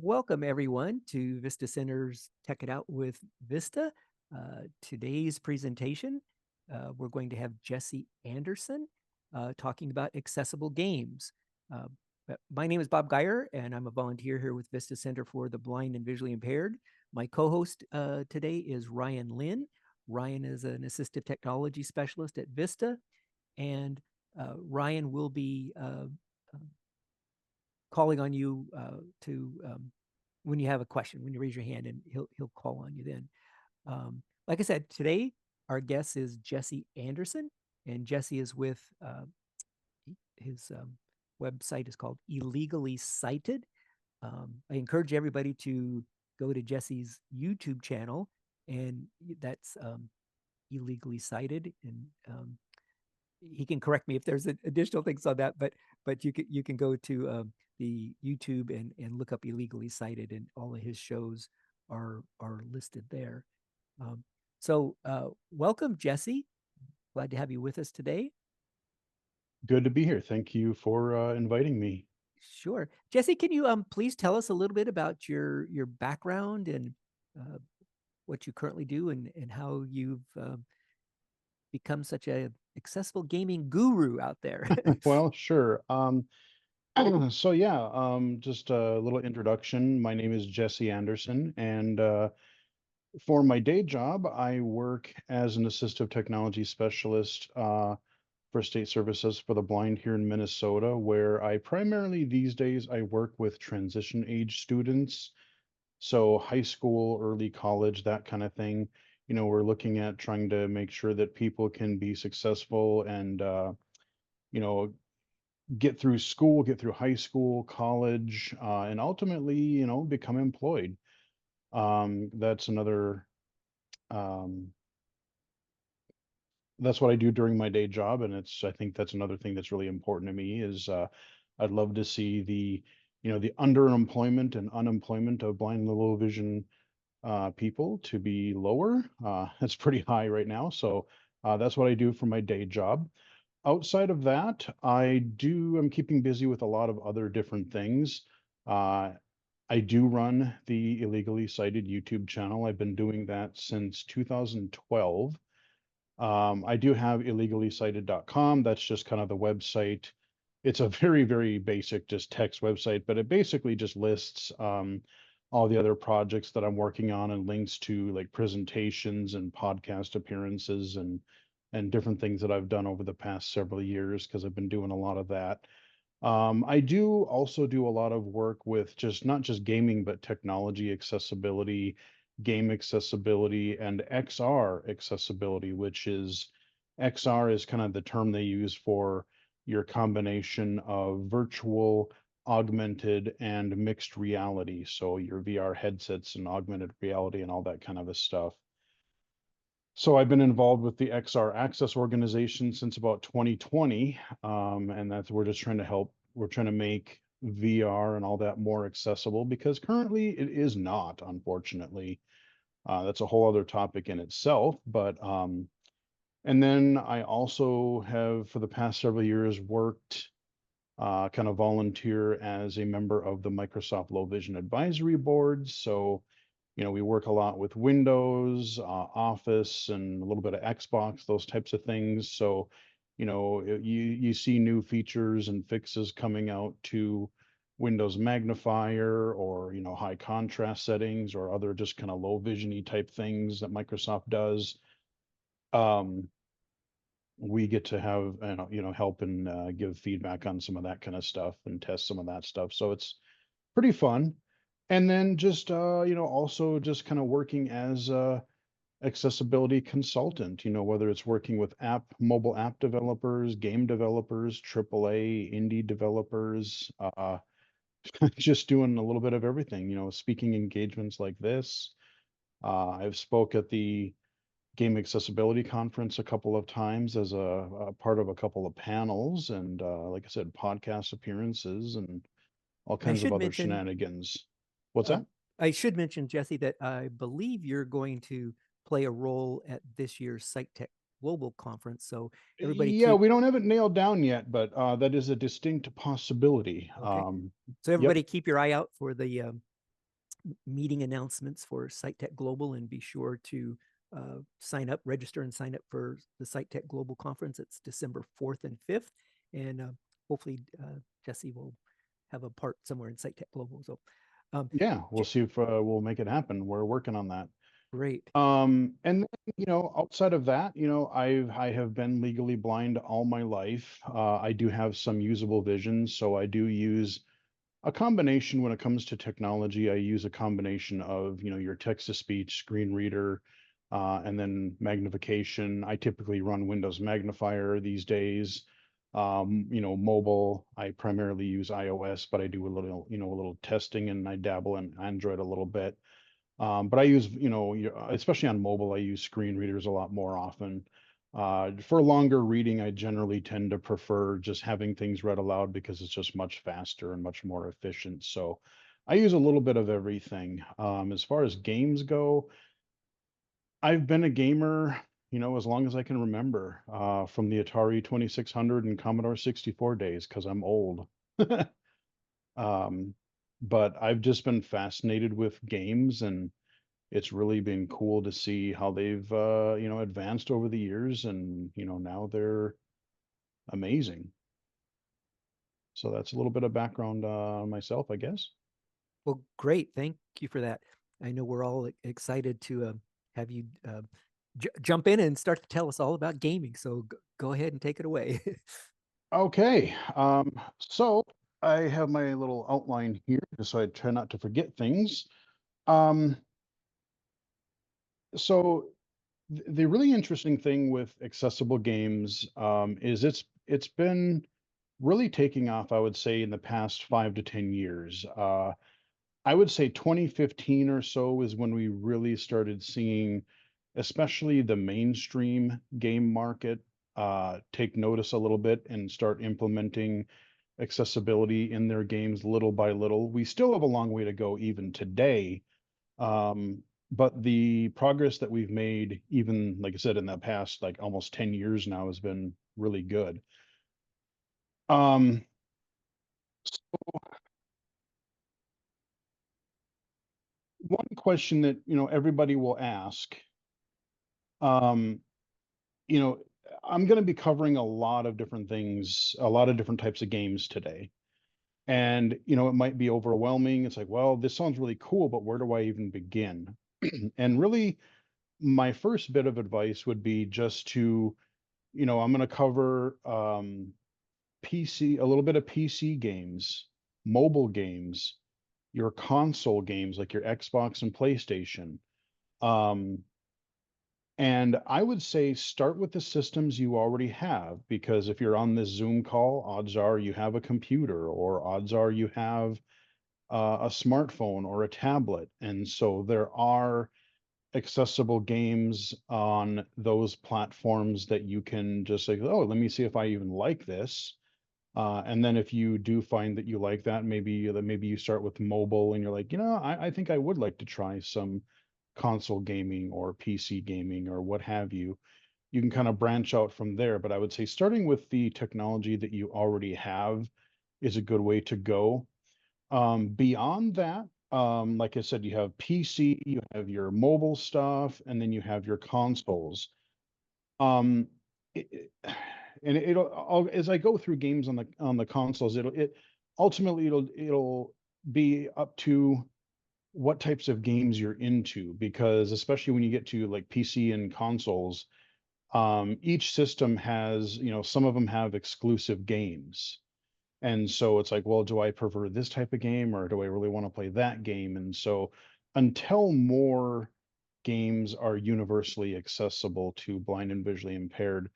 Welcome everyone to Vista Center's Tech It Out with Vista. Today's presentation, we're going to have Jesse Anderson talking about accessible games. Uh, my name is Bob Geyer, and I'm a volunteer here with Vista Center for the Blind and Visually Impaired. My co-host today is Ryan Lynn. Ryan is an assistive technology specialist at Vista, and Ryan will be calling on you to when you have a question, when you raise your hand, and he'll call on you then. Like I said, today our guest is Jesse Anderson, and Jesse is with his website is called Illegally Cited. I encourage everybody to go to Jesse's YouTube channel, and that's Illegally Cited, and he can correct me if there's additional things on that, but you can go to the YouTube and look up Illegally Cited, and all of his shows are listed there. So welcome, Jesse. Glad to have you with us today. Good to be here. Thank you for inviting me. Sure, Jesse. Can you please tell us a little bit about your background and uh, what you currently do, and how you've become such a accessible gaming guru out there? Well, sure. So yeah, just a little introduction. My name is Jesse Anderson, and for my day job, I work as an assistive technology specialist for state services for the blind here in Minnesota, where I primarily these days I work with transition age students. So high school, early college, that kind of thing. We're looking at trying to make sure that people can be successful and, you know, get through school, get through high school, college, and ultimately, become employed. That's another, um, that's what I do during my day job. And I think that's another thing that's really important to me is, I'd love to see the underemployment and unemployment of blind and low vision people to be lower. It's pretty high right now. So that's what I do for my day job. Outside of that, I'm keeping busy with a lot of other different things. Uh, I do run the Illegally Cited YouTube channel. I've been doing that since 2012. I do have illegallycited.com. That's just kind of the website. It's a very, very basic, just text website, but it basically just lists all the other projects that I'm working on and links to like presentations and podcast appearances and different things that I've done over the past several years because I've been doing a lot of that. I do also do a lot of work with just not just gaming, but technology accessibility, game accessibility, and XR accessibility, which is XR is kind of the term they use for your combination of virtual, augmented, and mixed reality. So your VR headsets and augmented reality and all that kind of a stuff. So I've been involved with the XR Access organization since about 2020, and that's we're just trying to help. We're trying to make VR and all that more accessible because currently it is not, unfortunately. That's a whole other topic in itself. But and then I also have for the past several years worked kind of volunteer as a member of the Microsoft Low Vision Advisory Board. So we work a lot with Windows, Office, and a little bit of Xbox, those types of things. So, you see new features and fixes coming out to Windows Magnifier or, high contrast settings or other just kind of low visiony type things that Microsoft does. Um, we get to have, help and give feedback on some of that kind of stuff and test some of that stuff. So it's pretty fun. And then just also just kind of working as a accessibility consultant, whether it's working with mobile app developers, game developers, AAA, indie developers, just doing a little bit of everything, speaking engagements like this. I've spoke at the Game Accessibility Conference a couple of times as a part of a couple of panels and like I said, podcast appearances and all I kinds of should other mention shenanigans. What's Uh, that? I should mention, Jesse, that I believe you're going to play a role at this year's SiteTech Global Conference. So everybody Yeah, keep we don't have it nailed down yet, but that is a distinct possibility. okay. So Yep. everybody keep your eye out for the meeting announcements for Site Tech Global, and be sure to sign up, register, and sign up for the Site Tech Global Conference. It's December 4th and 5th, and hopefully Jesse will have a part somewhere in Site Tech Global. So, Yeah, we'll see if we'll make it happen. We're working on that. great. And then, outside of that, I have been legally blind all my life. I do have some usable vision, so I do use a combination when it comes to technology. I use a combination of, your text to speech, screen reader, and then magnification. I typically run Windows Magnifier these days. Mobile, I primarily use iOS, but I do a little testing, and I dabble in Android a little bit. But I use, especially on mobile, I use screen readers a lot more often. For longer reading, I generally tend to prefer just having things read aloud because it's just much faster and much more efficient. So I use a little bit of everything. As far as games go, I've been a gamer, as long as I can remember, from the Atari 2600 and Commodore 64 days, because I'm old. Um, but I've just been fascinated with games, and it's really been cool to see how they've advanced over the years, and now they're amazing. So that's a little bit of background on myself, I guess. Well, great. Thank you for that. I know we're all excited to have you jump in and start to tell us all about gaming. So go ahead and take it away. Okay, so I have my little outline here just so I try not to forget things. Um, so the really interesting thing with accessible games is it's been really taking off, I would say, in the past 5 to 10 years. I would say 2015 or so is when we really started seeing, especially the mainstream game market, take notice a little bit and start implementing accessibility in their games little by little. We still have a long way to go even today, but the progress that we've made, even like I said, in the past, like almost 10 years now, has been really good. Um, One question that, everybody will ask, um, you know, I'm going to be covering a lot of different things, a lot of different types of games today. And, it might be overwhelming. It's like, well, this sounds really cool, but where do I even begin? And really, my first bit of advice would be just to, I'm going to cover PC, a little bit of PC games, mobile games, your console games like your Xbox and PlayStation. Um, And I would say start with the systems you already have, because if you're on this Zoom call, odds are you have a computer, or odds are you have a smartphone or a tablet. And so there are accessible games on those platforms that you can just say, oh, let me see if I even like this. And then if you do find that you like that, maybe you start with mobile and you're like, I think I would like to try some console gaming or PC gaming or what have you. You can kind of branch out from there. But I would say starting with the technology that you already have is a good way to go. Beyond that, like I said, you have PC, you have your mobile stuff, and then you have your consoles. Um, and as I go through games on the consoles, it'll be up to what types of games you're into, because especially when you get to like PC and consoles, each system has, some of them have exclusive games. And so it's like, well, do I prefer this type of game, or do I really want to play that game? And so until more games are universally accessible to blind and visually impaired,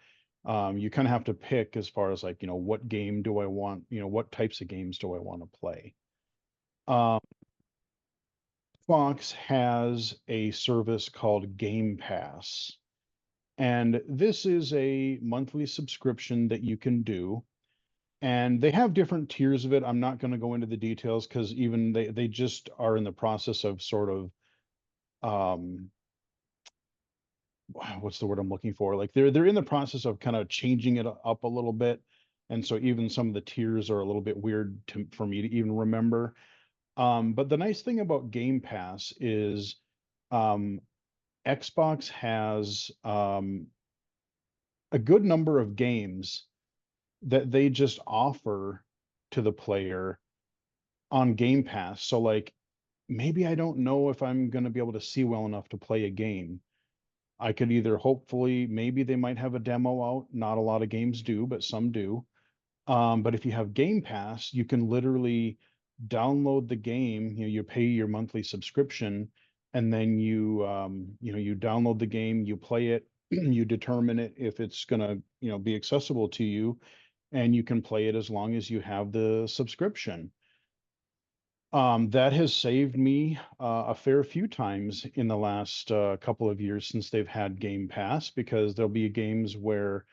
you kind of have to pick as far as like, what game do I want, what types of games do I want to play? Um, Fox has a service called Game Pass, and this is a monthly subscription that you can do. And they have different tiers of it. I'm not going to go into the details because even they just are in the process of sort of um what's the word I'm looking for? Like they're in the process of kind of changing it up a little bit. And so even some of the tiers are a little bit weird for me to even remember. But the nice thing about Game Pass is um, Xbox has a good number of games that they just offer to the player on Game Pass. So like maybe I don't know if I'm going to be able to see well enough to play a game. I could either hopefully maybe they might have a demo out. Not a lot of games do, but some do. But if you have Game Pass, you can literally download the game. You pay your monthly subscription, and then you download the game, you play it, you determine it if it's gonna, be accessible to you, and you can play it as long as you have the subscription. That has saved me a fair few times in the last couple of years since they've had Game Pass, because there'll be games where,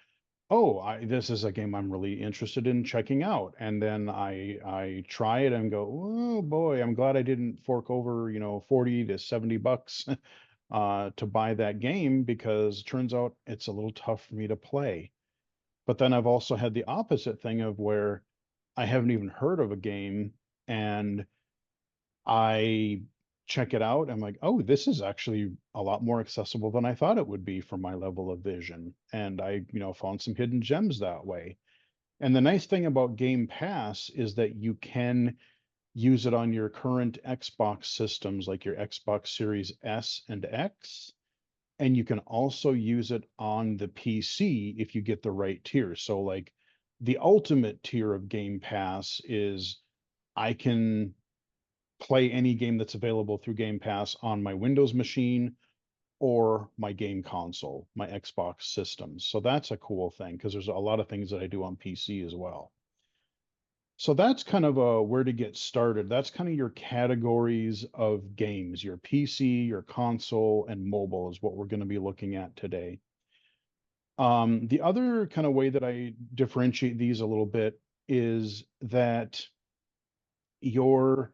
oh, this is a game I'm really interested in checking out, and then I try it and go, oh boy, I'm glad I didn't fork over 40 to 70 bucks to buy that game, because it turns out it's a little tough for me to play. But then I've also had the opposite thing of where I haven't even heard of a game, and I check it out. I'm like, oh, this is actually a lot more accessible than I thought it would be for my level of vision. And I, found some hidden gems that way. And the nice thing about Game Pass is that you can use it on your current Xbox systems, like your Xbox Series S and X. And you can also use it on the PC if you get the right tier. So, like, the ultimate tier of Game Pass is I can play any game that's available through Game Pass on my Windows machine or my game console, my Xbox systems. So that's a cool thing, because there's a lot of things that I do on PC as well. So that's kind of where to get started. That's kind of your categories of games. Your PC, your console, and mobile is what we're going to be looking at today. The other kind of way that I differentiate these a little bit is that your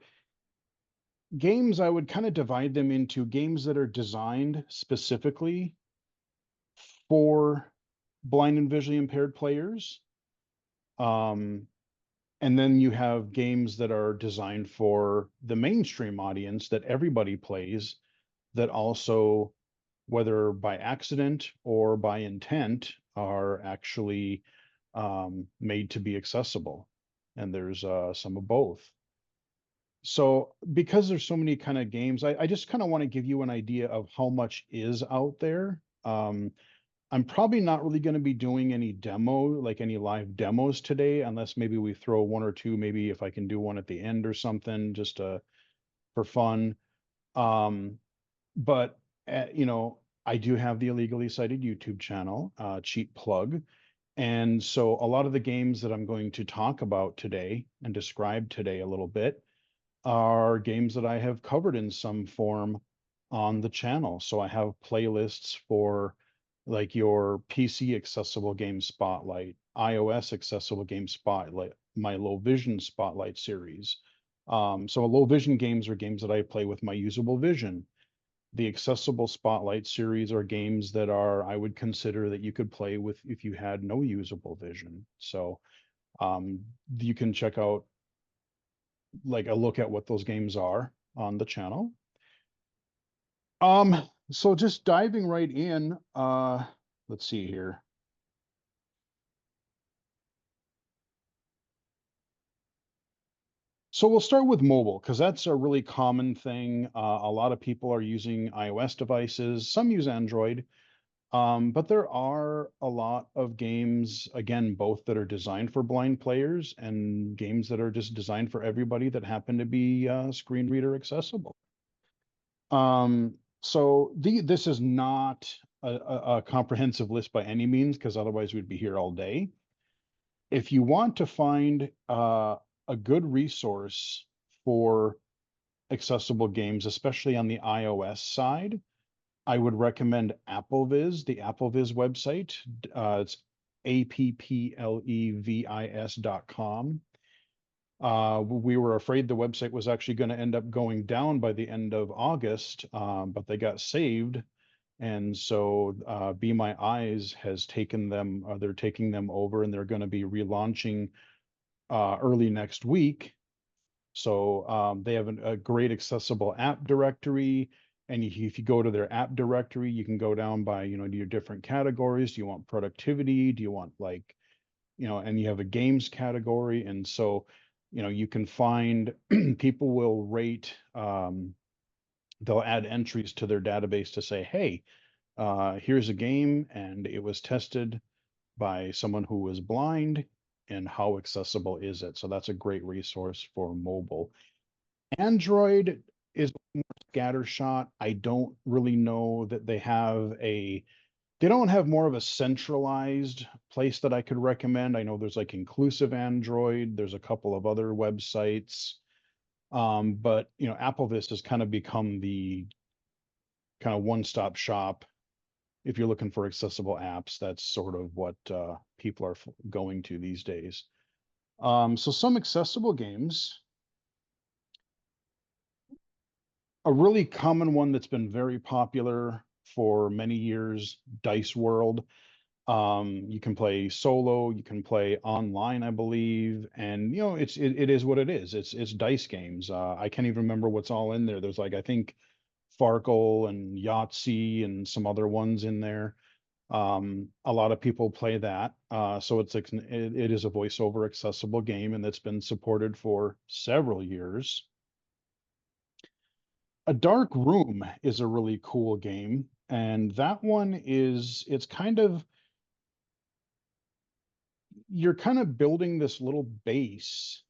games, I would kind of divide them into games that are designed specifically for blind and visually impaired players. Um, and then you have games that are designed for the mainstream audience that everybody plays, that also, whether by accident or by intent, are actually made to be accessible. And there's some of both. So because there's so many kind of games, I just kind of want to give you an idea of how much is out there. I'm probably not really going to be doing any demo, like any live demos today, unless maybe we throw one or two, maybe if I can do one at the end or something, just for fun. Um, but I do have the illegally cited YouTube channel, cheap plug. And so a lot of the games that I'm going to talk about today and describe today a little bit are games that I have covered in some form on the channel. So I have playlists for like your PC accessible game spotlight, iOS accessible game spotlight, my low vision spotlight series. So low vision games are games that I play with my usable vision. The accessible spotlight series are games that are, I would consider that you could play with if you had no usable vision. So you can check out like a look at what those games are on the channel. So just diving right in, let's see here. So we'll start with mobile, because that's a really common thing. A lot of people are using iOS devices, some use Android, but there are a lot of games, again, both that are designed for blind players and games that are just designed for everybody that happen to be screen reader accessible. So this is not a comprehensive list by any means, because otherwise we'd be here all day. If you want to find a good resource for accessible games, especially on the iOS side, I would recommend AppleVis, the AppleVis website. It's applevis.com. We were afraid the website was actually going to end up going down by the end of August, but they got saved. And so Be My Eyes has taken them, they're taking them over, and they're going to be relaunching early next week. So they have a great accessible app directory. And if you go to their app directory, you can go down by, your different categories. Do you want productivity? Do you want like, and you have a games category. And so, you can find people will rate, they'll add entries to their database to say, hey, here's a game and it was tested by someone who was blind, and how accessible is it? So that's a great resource for mobile. Android is more scattershot. I don't really know that they don't have more of a centralized place that I could recommend. I know there's like Inclusive Android, there's a couple of other websites. But Apple Vista has kind of become the kind of one-stop shop. If you're looking for accessible apps, that's sort of what people are going to these days. So some accessible games. A really common one that's been very popular for many years, Dice World. You can play solo, you can play online, I believe, and it is what it is. It's dice games. I can't even remember what's all in there. There's like I think Farkle and Yahtzee and some other ones in there. A lot of people play that. So it is a voiceover accessible game, and it's been supported for several years. A Dark Room is a really cool game, and that one it's kind of you're kind of building this little base.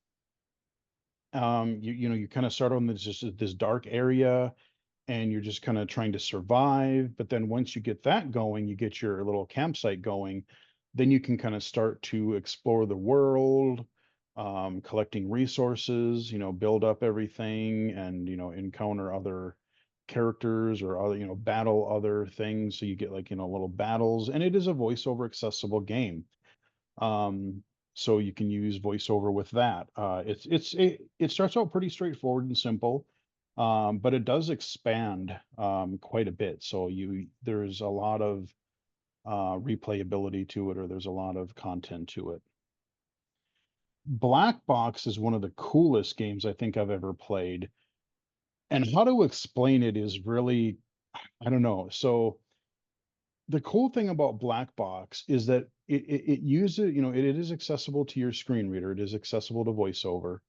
You kind of start on this dark area, and you're just kind of trying to survive. But then once you get that going, you get your little campsite going, then you can kind of start to explore the world, collecting resources, build up everything, and encounter other characters or other, battle other things. So you get like, little battles, and it is a voiceover accessible game. Um, so you can use voiceover with that. It starts out pretty straightforward and simple, but it does expand quite a bit. So there's a lot of replayability to it, or there's a lot of content to it. Black Box is one of the coolest games I think I've ever played. And how to explain it is really, I don't know. So the cool thing about Black Box is that it uses, it is accessible to your screen reader. It is accessible to VoiceOver.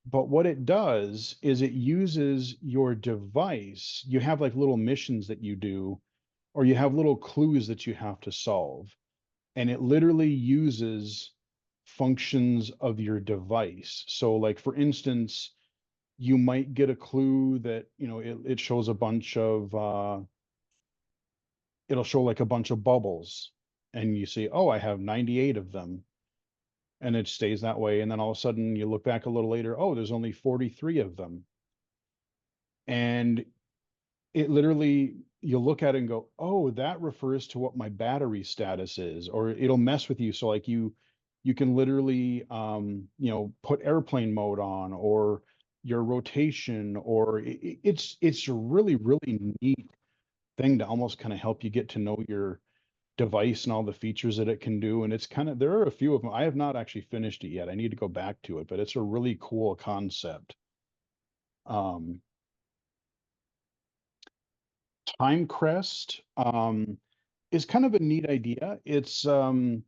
But what it does is it uses your device. You have like little missions that you do, or you have little clues that you have to solve. And it literally uses functions of your device. So like for instance, you might get a clue that, it shows a bunch of it'll show like a bunch of bubbles, and you see, oh, I have 98 of them, and it stays that way. And then all of a sudden you look back a little later, oh, there's only 43 of them. And it literally, you look at it and go, oh, that refers to what my battery status is, or it'll mess with you. So like you can literally put airplane mode on, or your rotation, or it's a really, really neat thing to almost kind of help you get to know your device and all the features that it can do. And it's kind of, there are a few of them. I have not actually finished it yet. I need to go back to it, but it's a really cool concept. Um, TimeCrest is kind of a neat idea. It's a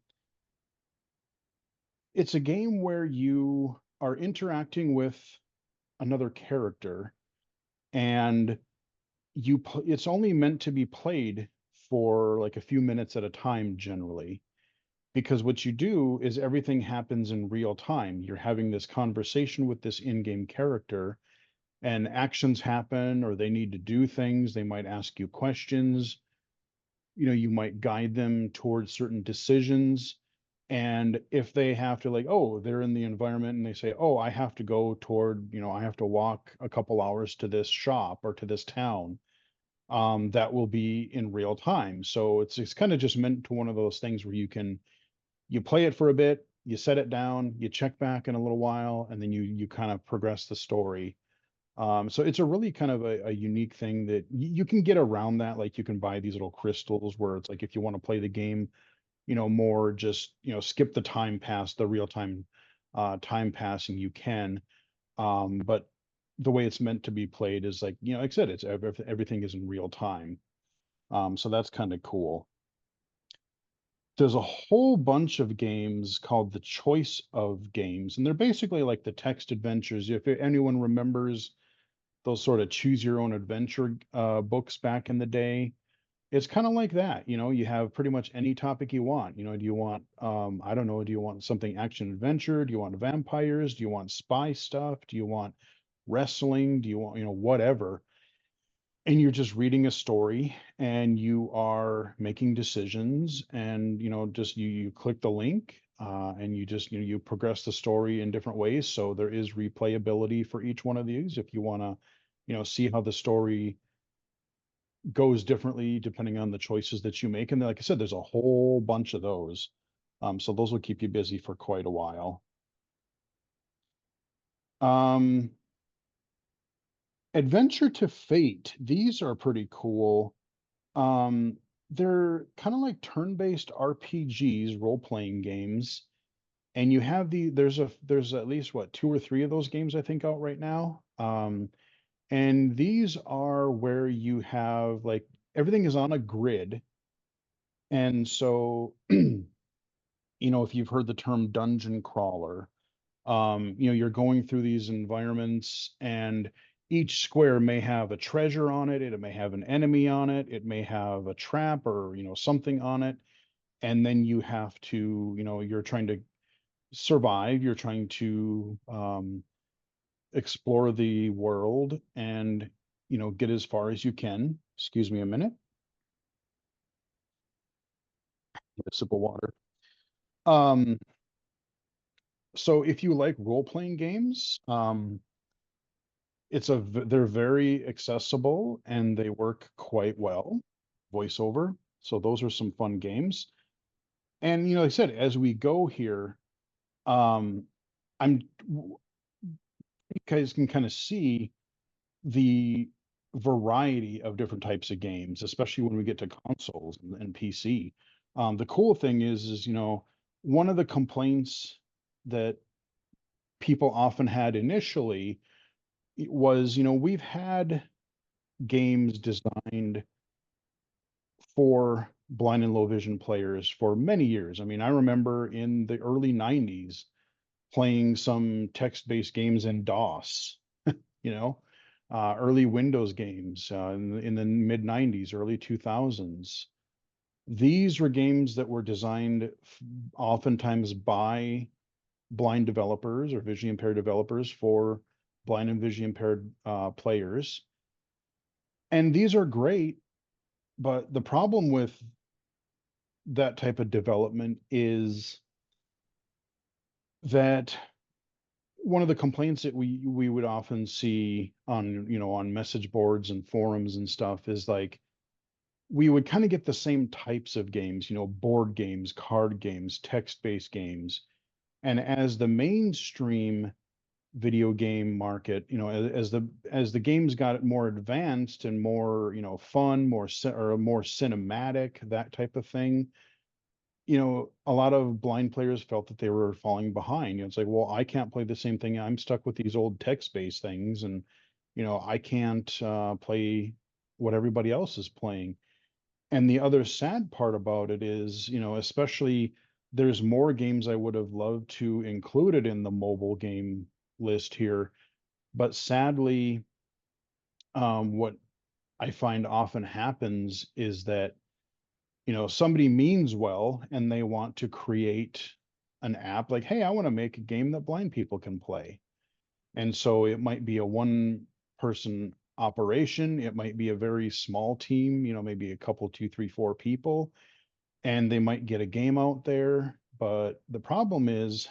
game where you are interacting with another character, and it's only meant to be played for like a few minutes at a time generally, because what you do is everything happens in real time. You're having this conversation with this in-game character, and actions happen, or they need to do things. They might ask you questions. You might guide them towards certain decisions. And if they have to, like, oh, they're in the environment and they say, oh, I have to go toward, I have to walk a couple hours to this shop or to this town, that will be in real time. So it's kind of just meant to one of those things where you play it for a bit, you set it down, you check back in a little while, and then you kind of progress the story. So it's a really kind of a unique thing that you can get around that. Like you can buy these little crystals where it's like, if you want to play the game, more just, skip the time past the real time, time passing, you can. But the way it's meant to be played is like, like I said, it's everything is in real time. So that's kind of cool. There's a whole bunch of games called the choice of games, and they're basically like the text adventures. If anyone remembers those sort of choose your own adventure books back in the day, it's kind of like that. You have pretty much any topic you want. Do you want, I don't know, do you want something action adventure? Do you want vampires? Do you want spy stuff? Do you want wrestling? Do you want, whatever? And you're just reading a story and you are making decisions, and just you click the link, and you just you progress the story in different ways. So there is replayability for each one of these if you want to see how the story goes differently depending on the choices that you make. And like I said, there's a whole bunch of those, so those will keep you busy for quite a while. um Adventure to Fate, these are pretty cool. Um, they're kind of like turn-based RPGs, role-playing games, and you have there's at least what, two or three of those games I think out right now. And these are where you have like everything is on a grid, and so if you've heard the term dungeon crawler, you're going through these environments, and each square may have a treasure on it, it may have an enemy on it, it may have a trap or something on it. And then you have to, you're trying to survive, you're trying to explore the world and get as far as you can. Excuse me a minute. Get a sip of water. um so if you like role-playing games, they're very accessible and they work quite well. VoiceOver. So those are some fun games. And like I said, as we go here, um, I'm you guys can kind of see the variety of different types of games, especially when we get to consoles and PC. The cool thing is one of the complaints that people often had initially was, we've had games designed for blind and low vision players for many years. I mean, I remember in the early 90s playing some text-based games in DOS, you know, early Windows games in the mid 90s, early 2000s. These were games that were designed oftentimes by blind developers or visually impaired developers for blind and visually impaired players. And these are great, but the problem with that type of development is that one of the complaints that we would often see on on message boards and forums and stuff is like we would kind of get the same types of games, board games, card games, text-based games. And as the mainstream video game market, as the games got more advanced and more fun, or more cinematic, that type of thing, a lot of blind players felt that they were falling behind. It's like, well, I can't play the same thing. I'm stuck with these old text-based things, and I can't play what everybody else is playing. And the other sad part about it is, especially there's more games I would have loved to included in the mobile game list here, but sadly, what I find often happens is that somebody means well and they want to create an app like, hey, I want to make a game that blind people can play. And so it might be a one person operation, it might be a very small team, maybe a couple, two, three, four people, and they might get a game out there. But the problem is,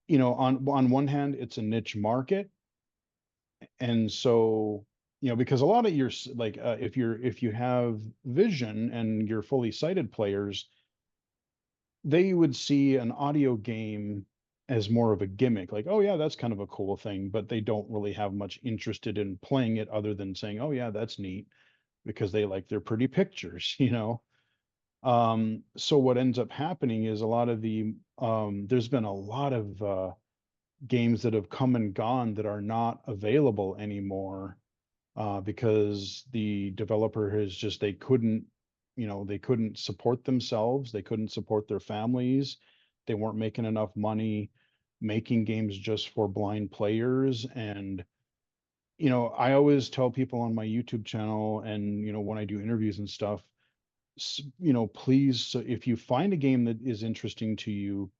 on one hand, it's a niche market. And so because a lot of your like if you have vision and you're fully sighted players, they would see an audio game as more of a gimmick, like, oh yeah, that's kind of a cool thing, but they don't really have much interested in playing it other than saying, oh yeah, that's neat, because they like their pretty pictures. So what ends up happening is a lot of the there's been a lot of games that have come and gone that are not available anymore, because the developer has just, they couldn't, they couldn't support themselves, they couldn't support their families, they weren't making enough money making games just for blind players. And I always tell people on my YouTube channel, and when I do interviews and stuff, please, so if you find a game that is interesting to you,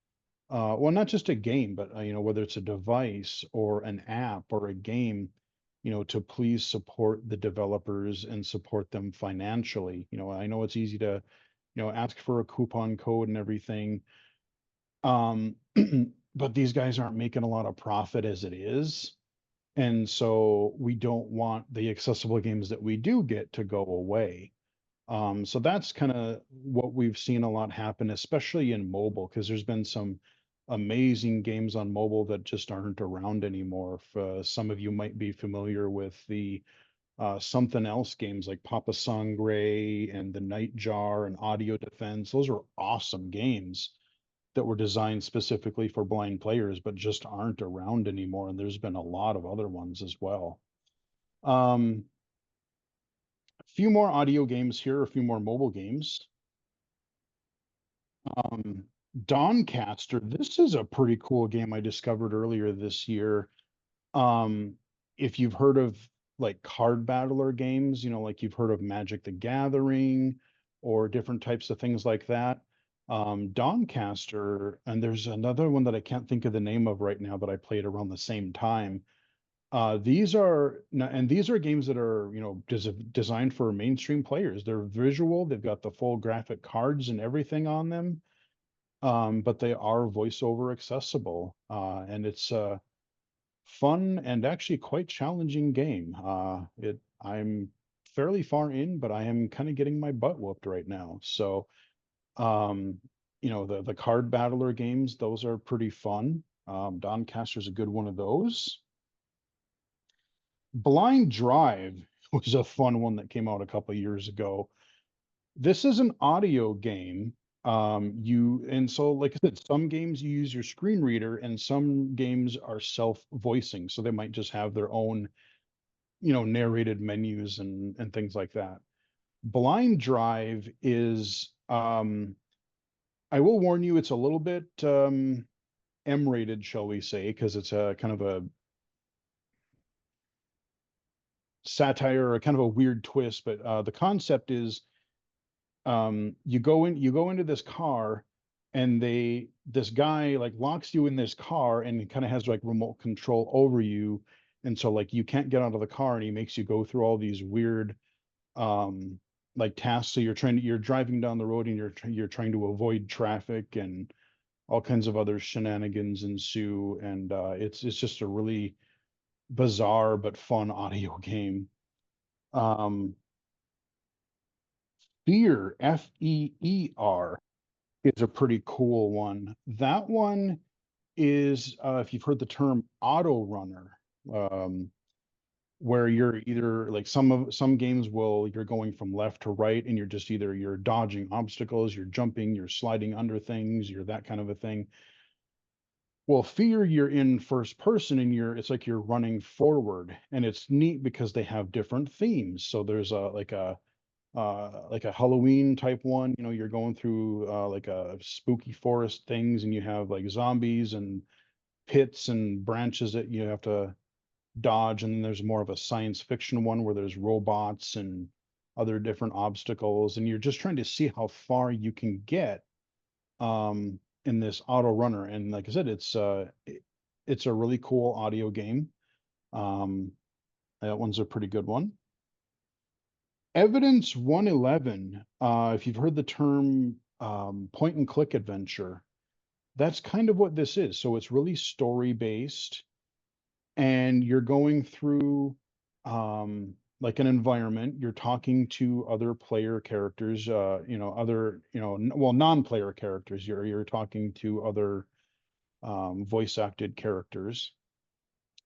well, not just a game, but whether it's a device or an app or a game, to please support the developers and support them financially. I know it's easy to, ask for a coupon code and everything. Um, but these guys aren't making a lot of profit as it is. And so we don't want the accessible games that we do get to go away. So that's kind of what we've seen a lot happen, especially in mobile, because there's been some amazing games on mobile that just aren't around anymore. If, some of you might be familiar with the something else games like Papa Sangre and the Nightjar and Audio Defense. Those are awesome games that were designed specifically for blind players, but just aren't around anymore. And there's been a lot of other ones as well. Um, a few more audio games here, a few more mobile games. Um, Dawncaster. This is a pretty cool game I discovered earlier this year. Um, if you've heard of like card battler games, like you've heard of Magic the Gathering or different types of things like that. Dawncaster, and there's another one that I can't think of the name of right now that I played around the same time. These are games that are, designed for mainstream players. They're visual, they've got the full graphic cards and everything on them, but they are voiceover accessible, and it's a fun and actually quite challenging game. I'm fairly far in, but I am kind of getting my butt whooped right now. So, um, the card battler games, those are pretty fun. Doncaster's a good one of those. Blind Drive was a fun one that came out a couple years ago. This is an audio game. So like I said, some games you use your screen reader and some games are self-voicing. So they might just have their own, narrated menus and things like that. Blind Drive is, I will warn you, it's a little bit M-rated, shall we say, because it's a kind of a satire or kind of a weird twist. But the concept is, you go into this car, and this guy like locks you in this car and kind of has like remote control over you, and so like you can't get out of the car, and he makes you go through all these weird um like tasks. So you're driving down the road, and you're trying to avoid traffic, and all kinds of other shenanigans ensue. And it's just a really bizarre but fun audio game. um FEER, FEER, is a pretty cool one. That one is, if you've heard the term auto runner, um, where you're either like, some games will, you're going from left to right, and you're dodging obstacles, you're jumping, you're sliding under things, you're that kind of a thing. Well, FEAR, you're in first person, and it's like you're running forward, and it's neat because they have different themes. So there's like a Halloween type one. You're going through like a spooky forest things, and you have like zombies and pits and branches that you have to dodge. And then there's more of a science fiction one where there's robots and other different obstacles, and you're just trying to see how far you can get in this auto runner. And like I said, it's a really cool audio game. Um, that one's a pretty good one. Evidence 111, if you've heard the term point and click adventure, that's kind of what this is. So it's really story based, and you're going through like an environment. You're talking to other player characters, other, well, non-player characters. You're talking to other voice acted characters,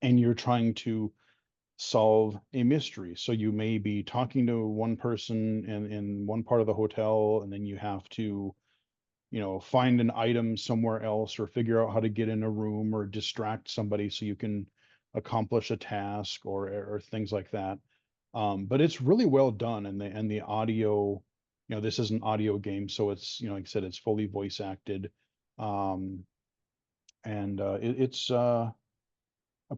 and you're trying to solve a mystery. So you may be talking to one person in one part of the hotel, and then you have to find an item somewhere else, or figure out how to get in a room, or distract somebody so you can accomplish a task, or things like that. But it's really well done, and the audio, this is an audio game, so it's, like I said, it's fully voice acted. Um, and it's a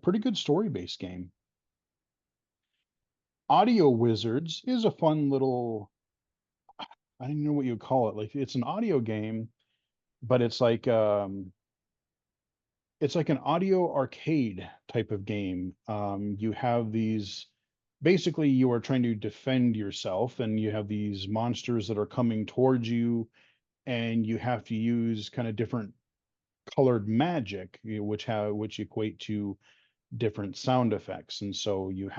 pretty good story-based game. Audio Wizards is a fun little, I don't know what you would call it. Like, it's an audio game, but it's like an audio arcade type of game. You have these, basically you are trying to defend yourself, and you have these monsters that are coming towards you, and you have to use kind of different colored magic, which equate to different sound effects. And so you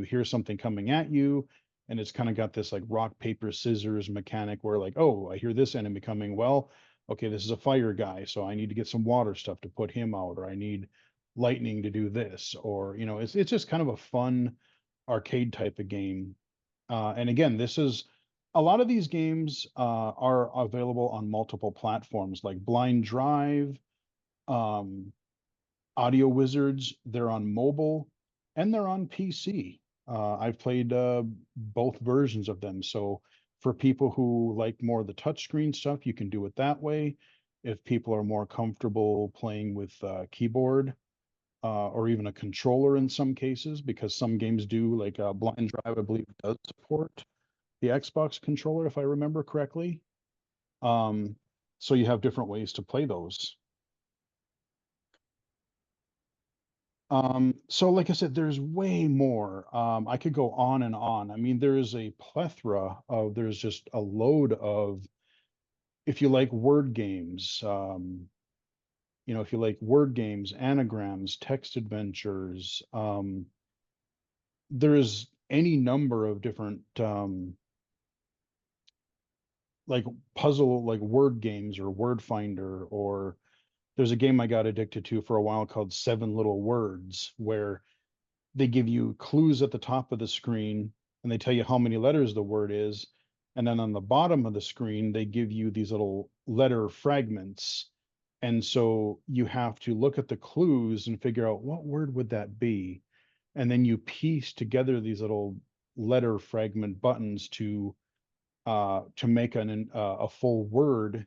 hear something coming at you, and it's kind of got this like rock, paper, scissors mechanic where, like, oh, I hear this enemy coming. Well, okay, this is a fire guy, so I need to get some water stuff to put him out, or I need lightning to do this, or, it's just kind of a fun arcade type of game. And again, this is a lot of these games are available on multiple platforms, like Blind Drive, um, Audio Wizards. They're on mobile and they're on PC. I've played both versions of them. So for people who like more of the touchscreen stuff, you can do it that way. If people are more comfortable playing with keyboard, or even a controller in some cases, because some games do, like Blind Drive, I believe, does support the Xbox controller, if I remember correctly. Um, so you have different ways to play those. So like I said, there's way more. I could go on and on. I mean, there is a plethora of, there's just a load of, if you like word games, if you like word games, anagrams, text adventures, there's any number of different, like puzzle, like word games, or word finder, or there's a game I got addicted to for a while called Seven Little Words, where they give you clues at the top of the screen, and they tell you how many letters the word is. And then on the bottom of the screen, they give you these little letter fragments. And so you have to look at the clues and figure out what word would that be. And then you piece together these little letter fragment buttons to make a full word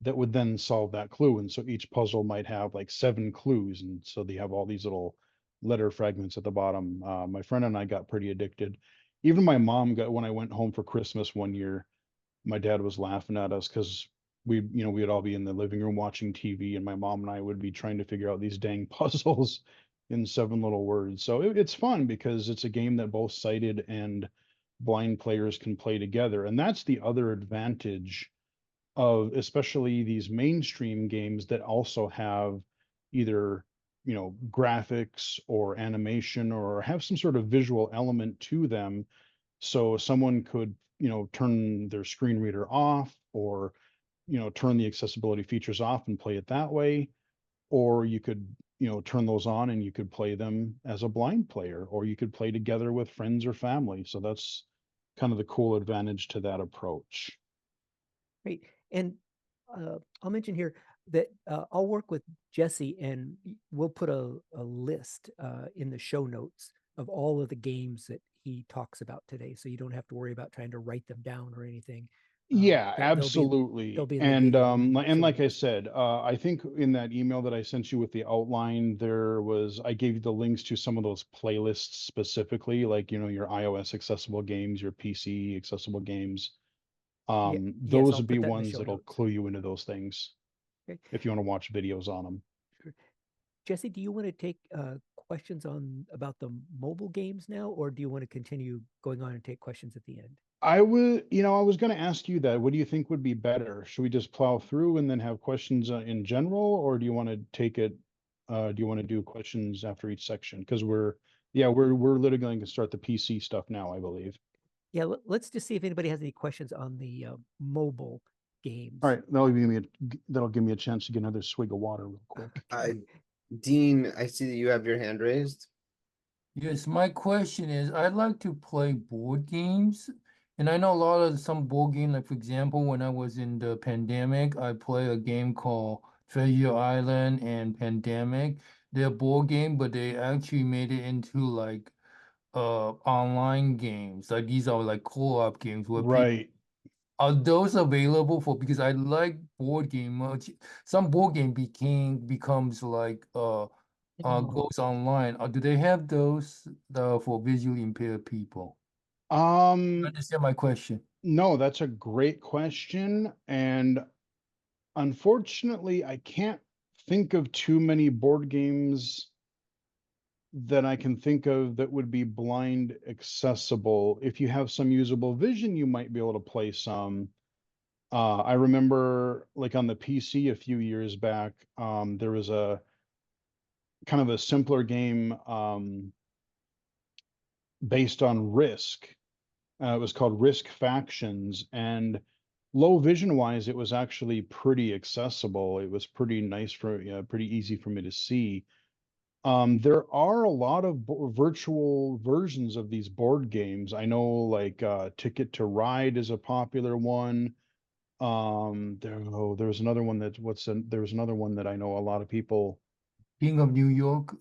that would then solve that clue. And so each puzzle might have like 7 clues, and so they have all these little letter fragments at the bottom. My friend and I got pretty addicted. Even my mom got, when I went home for Christmas one year, my dad was laughing at us because we'd all be in the living room watching TV, and my mom and I would be trying to figure out these dang puzzles in 7 little words. So it's fun because it's a game that both sighted and blind players can play together. And that's the other advantage of especially these mainstream games that also have either, graphics or animation, or have some sort of visual element to them. So someone could, turn their screen reader off, or, turn the accessibility features off and play it that way. Or you could, turn those on and you could play them as a blind player, or you could play together with friends or family. So that's kind of the cool advantage to that approach. Great. And I'll mention here that I'll work with Jesse, and we'll put a list in the show notes of all of the games that he talks about today. So you don't have to worry about trying to write them down or anything. Yeah, They'll absolutely. be in the video And show like I notes. said, I think in that email that I sent you with the outline, I gave you the links to some of those playlists specifically, like, your iOS accessible games, your PC accessible games. Yeah. Yes, Those I'll would be put that in the ones show that'll notes. clue you into those things Okay. if you want to watch videos on them. Sure. Jesse, do you want to take questions about the mobile games now, or do you want to continue going on and take questions at the end? I was going to ask you that. What do you think would be better? Should we just plow through and then have questions in general, or do you want to take it? Do you want to do questions after each section? Because we're literally going to start the PC stuff now, I believe. Yeah, let's just see if anybody has any questions on the mobile All games. right, that'll give me a chance to get another swig of water real quick. Okay. Dean, I see that you have your hand raised. Yes, my question is, I'd like to play board games, And I know a lot of some board game, like for example, when I was in the pandemic, I played a game called Treasure Island and Pandemic. They're board game, but they actually made it into like online games. Like these are like co-op games where people Right. are those available for because I like board game much. Some board game becomes like goes online. Do they have those for visually impaired people? You Um, understand my question? no, that's a great question. And unfortunately, I can't think of too many board games that I can think of that would be blind accessible. If you have some usable vision, you might be able to play some. I remember like on the PC a few years back, there was a kind of a simpler game based on Risk. It was called Risk Factions, and low vision wise, it was actually pretty accessible. It was pretty nice for, pretty easy for me to see. There are a lot of virtual versions of these board games. I know like Ticket to Ride is a popular one. There's another one there's another one that I know a lot of people. King of New York,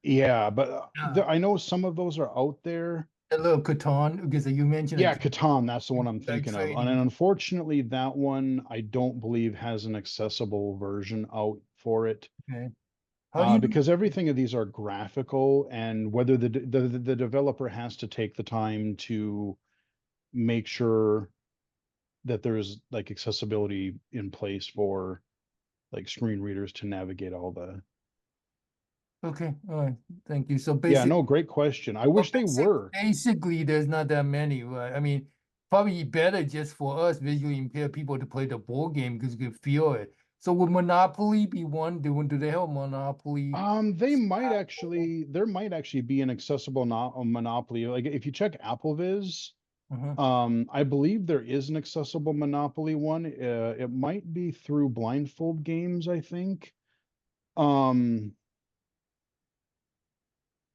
Yeah, but yeah, I know some of those are out there. a little Catan because you mentioned Yeah, like Catan, that's the one I'm like thinking of. And trading. unfortunately, that one I don't believe has an accessible version out for it. Okay, how do you? Because everything of these are graphical, and whether the developer has to take the time to make sure that there's like accessibility in place for like screen readers to navigate all the. Okay, all right, thank you. So Yeah, basically. no, great question. I Well, wish they were. basically, there's not that many, right? I mean, probably better just for us visually impaired people to play the board game because we can feel it. So would Monopoly be one? Do they have Monopoly? There might actually be an accessible Monopoly. Like if you check AppleVis, Uh-huh. I believe there is an accessible Monopoly one. It might be through Blindfold Games, I think. Um,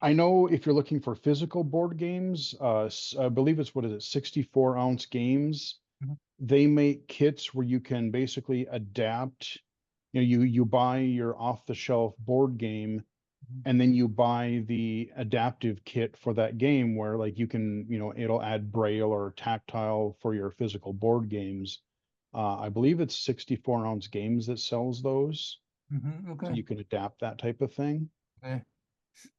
I know if you're looking for physical board games, I believe it's what is it, 64-ounce games. Mhm. They make kits where you can basically adapt. You buy your off-the-shelf board game, Mhm. and then you buy the adaptive kit for that game where like you can, it'll add braille or tactile for your physical board games. I believe it's 64-ounce games that sells those, so Okay. you can adapt that type of thing. Okay.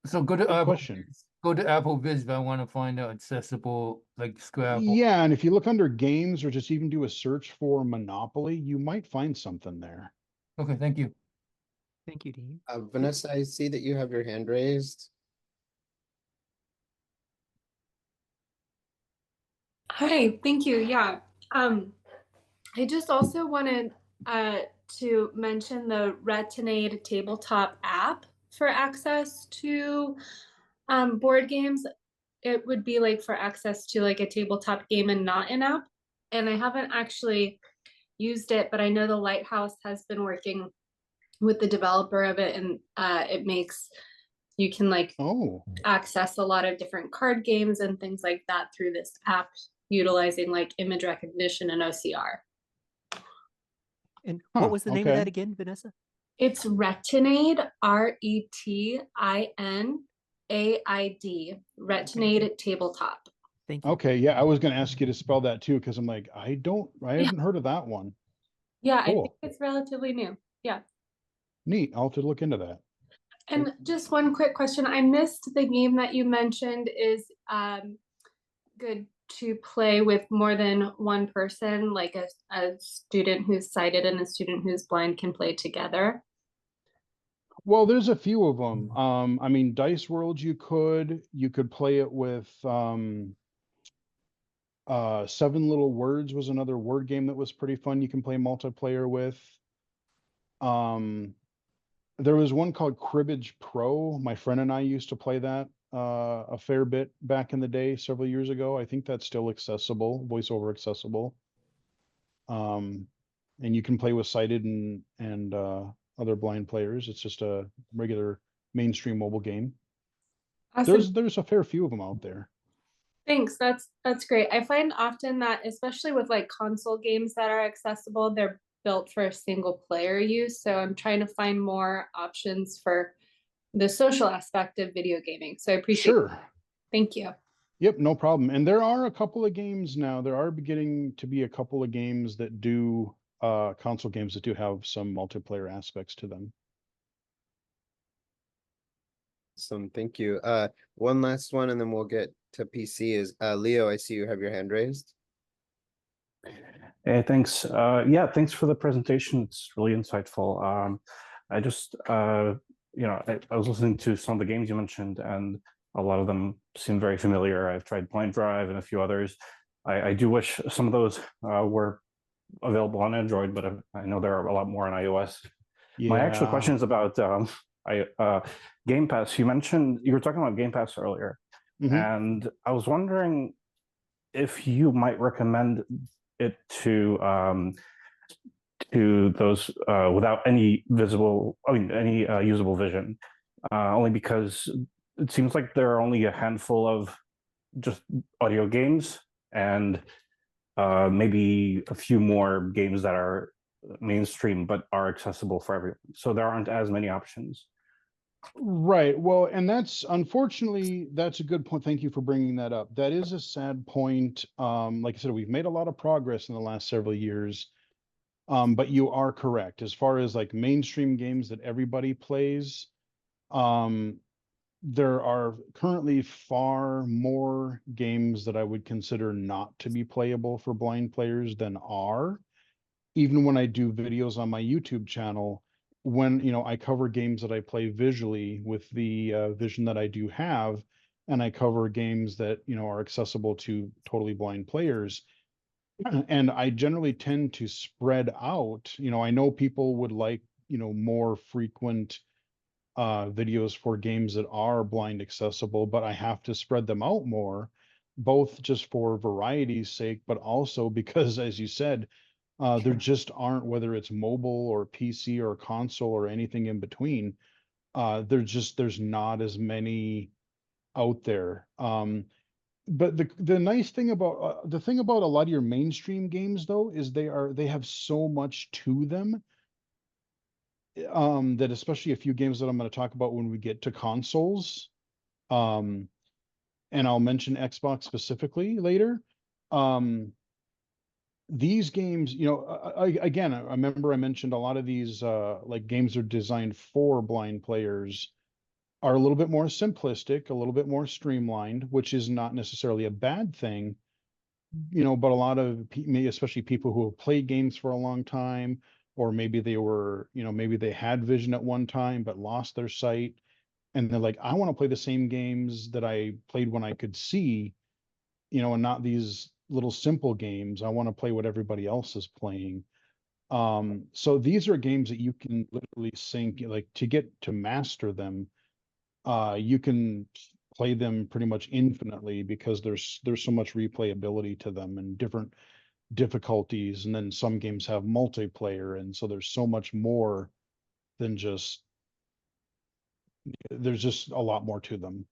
So go to Good question. AppleVis if I want to find out accessible like Scrabble. Yeah, and if you look under games or just even do a search for Monopoly, you might find something there. Okay, thank you. Thank you, Dean. Vanessa, I see that you have your hand raised. Hi, thank you. Yeah. I just also wanted to mention the Retinade tabletop app for access to board games. It would be like for access to like a tabletop game and not an app. And I haven't actually used it, but I know the Lighthouse has been working with the developer of it, and it makes you can like Oh, access a lot of different card games and things like that through this app utilizing like image recognition and OCR. And what was the name of that okay. again, Vanessa? It's Retinade, Retinaid, Retinade tabletop. Thank you. Okay, yeah, I was gonna ask you to spell that too, because I'm like, I Yeah, haven't heard of that one. yeah, I think Cool. it's relatively new. Yeah. Neat. I'll have to look into that. And just one quick question. I missed the game that you mentioned is good to play with more than one person, like a student who's sighted and a student who's blind can play together. Well, there's a few of them. I mean, Dice World, you could play it with Seven Little Words was another word game that was pretty fun. You can play multiplayer with. Um, there was one called Cribbage Pro. My friend and I used to play that a fair bit back in the day, several years ago. I think that's still accessible, VoiceOver accessible. Um, and you can play with sighted and other blind players. It's just a regular mainstream mobile game. Awesome. There's a fair few of them out there. Thanks. That's great. I find often that, especially with like console games that are accessible, they're built for single player use. So I'm trying to find more options for the social aspect of video gaming. So I appreciate it. Sure. Thank you. Yep, no problem. And there are a couple of games now. There are beginning to be a couple of games that do console games that do have some multiplayer aspects to them. Awesome, thank you. One last one and then we'll get to PC is Leo, I see you have your hand raised. Hey, thanks. Yeah, thanks for the presentation. It's really insightful. I just, I was listening to some of the games you mentioned, and a lot of them seem very familiar. I've tried Blind Drive and a few others. I do wish some of those were available on Android, but I know there are a lot more on iOS. My actual question is about Game Pass. You were talking about Game Pass earlier, and I was wondering if you might recommend it to those without any usable vision, only because it seems like there are only a handful of just audio games, and maybe a few more games that are mainstream but are accessible for everyone. So there aren't as many options. Right. Well, and unfortunately, that's a good point. Thank you for bringing that up. That is a sad point. Like I said, we've made a lot of progress in the last several years. But you are correct. As far as like mainstream games that everybody plays, there are currently far more games that I would consider not to be playable for blind players than are. Even when I do videos on my YouTube channel, when I cover games that I play visually with the vision that I do have, and I cover games that are accessible to totally blind players, and I generally tend to spread out. I know people would like more frequent videos for games that are blind accessible, but I have to spread them out more, both just for variety's sake, but also because, as you said, there just aren't, whether it's mobile or PC or console or anything in between, there's not as many out there. But the nice thing about the thing about a lot of your mainstream games though is they have so much to them, that especially a few games that I'm going to talk about when we get to consoles, and I'll mention Xbox specifically later. These games, again, I remember I mentioned a lot of these like games are designed for blind players, are a little bit more simplistic, a little bit more streamlined, which is not necessarily a bad thing, but a lot of especially people who have played games for a long time, or maybe they were, maybe they had vision at one time but lost their sight, and they're like, I want to play the same games that I played when I could see, and not these little simple games. I want to play what everybody else is playing. So these are games that you can literally sync, like to get to master them. You can play them pretty much infinitely because there's so much replayability to them and different difficulties. And then some games have multiplayer, and so there's so much more than there's just a lot more to them.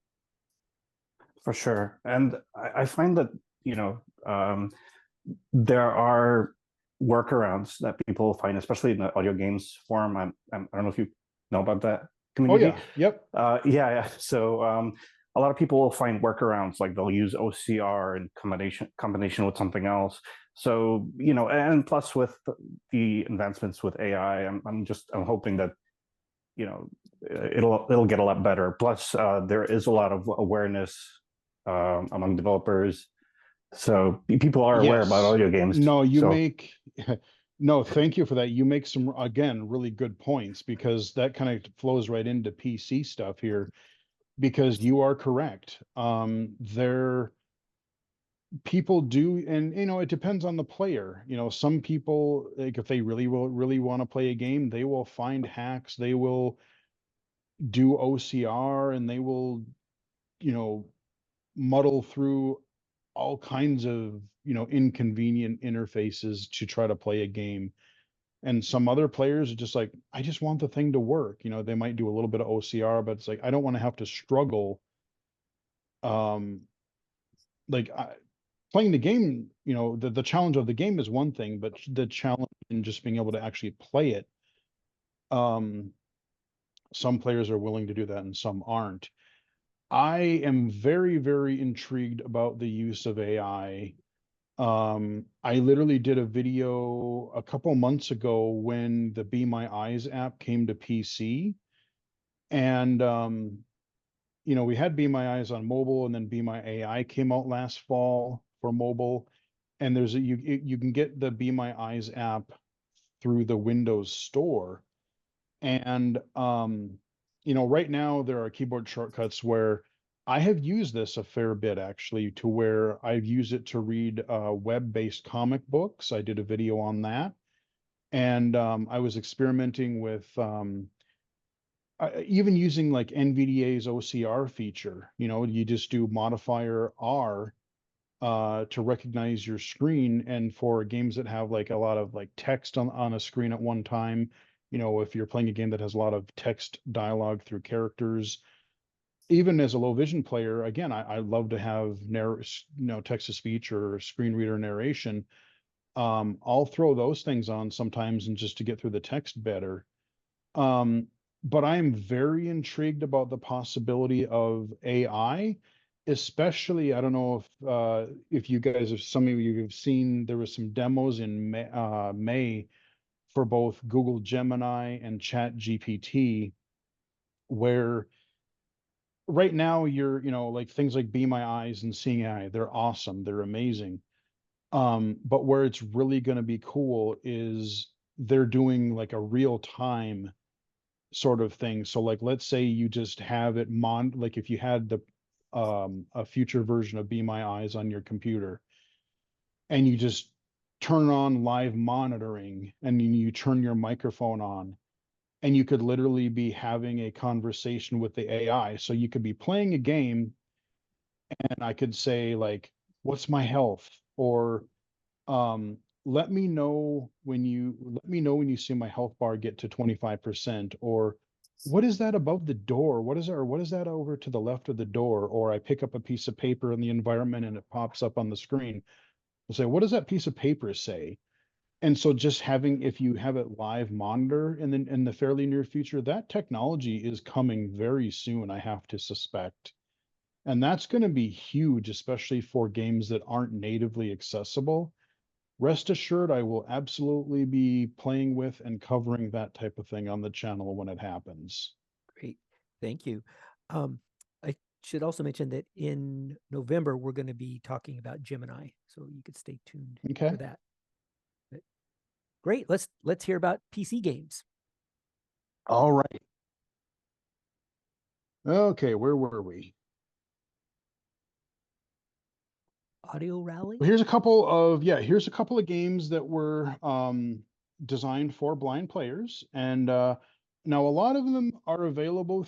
For sure. And I find that, there are workarounds that people find, especially in the audio games forum. I don't know if you know about that community. Oh yeah, yep. Yeah. So a lot of people will find workarounds, like they'll use OCR in combination with something else. So, and plus with the advancements with AI, I'm hoping that, it'll get a lot better. Plus, there is a lot of awareness among developers, so people are aware about audio games. No, no, thank you for that. You make some, again, really good points, because that kind of flows right into PC stuff here, because you are correct. People do, and it depends on the player. Some people, like, if they really want to play a game, they will find hacks, they will do OCR, and they will muddle through all kinds of inconvenient interfaces to try to play a game. And some other players are just like, I just want the thing to work. They might do a little bit of OCR, but it's like, I don't want to have to struggle like playing the game, you know, the challenge of the game is one thing, but the challenge in just being able to actually play it, some players are willing to do that and some aren't. I am very, very intrigued about the use of AI. I literally did a video a couple months ago when the Be My Eyes app came to PC. And you know, we had Be My Eyes on mobile, and then Be My AI came out last fall for mobile. And there's you can get the Be My Eyes app through the Windows Store. And you know, right now there are keyboard shortcuts where I have used this a fair bit actually, to where I've used it to read web-based comic books. I did a video on that. And I was experimenting with even using like NVDA's OCR feature. You know, you just do modifier R to recognize your screen. And for games that have like a lot of like text on a screen at one time, you know, if you're playing a game that has a lot of text dialogue through characters, even as a low vision player, again, I love to have text to speech or screen reader narration. I'll throw those things on sometimes and just to get through the text better. But I am very intrigued about the possibility of AI, especially, I don't know if you guys, if some of you have seen, there was some demos in May for both Google Gemini and Chat GPT, where right now you're, you know, like things like Be My Eyes and Seeing AI, they're awesome, they're amazing. But where it's really going to be cool is they're doing like a real time sort of thing. So like, let's say you just have it like if you had the a future version of Be My Eyes on your computer, and you just turn on live monitoring, and you turn your microphone on, and you could literally be having a conversation with the AI. So you could be playing a game, and I could say like, what's my health? Or let me know when you see my health bar get to 25%. Or what is that above the door? What is that over to the left of the door? Or I pick up a piece of paper in the environment and it pops up on the screen. I'll say, what does that piece of paper say? And so just having, if you have it live monitor in the fairly near future, that technology is coming very soon, I have to suspect. And that's going to be huge, especially for games that aren't natively accessible. Rest assured, I will absolutely be playing with and covering that type of thing on the channel when it happens. Great. Thank you. I should also mention that in November, we're going to be talking about Gemini, so you could stay tuned Okay. for that. But great. Let's hear about PC games. All right. Okay, where were we? Audio Rally? Well, here's a couple of games that were designed for blind players. And now a lot of them are available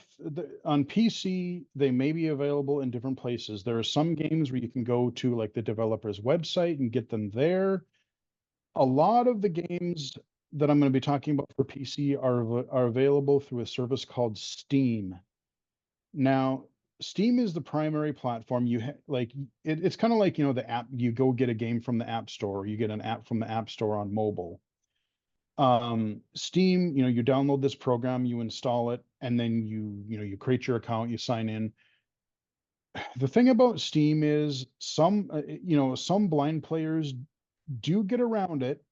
on PC. They may be available in different places. There are some games where you can go to like the developer's website and get them there. A lot of the games that I'm going to be talking about for PC are available through a service called Steam. Now, Steam is the primary platform. It's kind of like, you know, the app, you go get a game from the App Store, you get an app from the App Store on mobile. Steam, you know, you download this program, you install it, and then you create your account, you sign in. The thing about Steam is some blind players do get around it.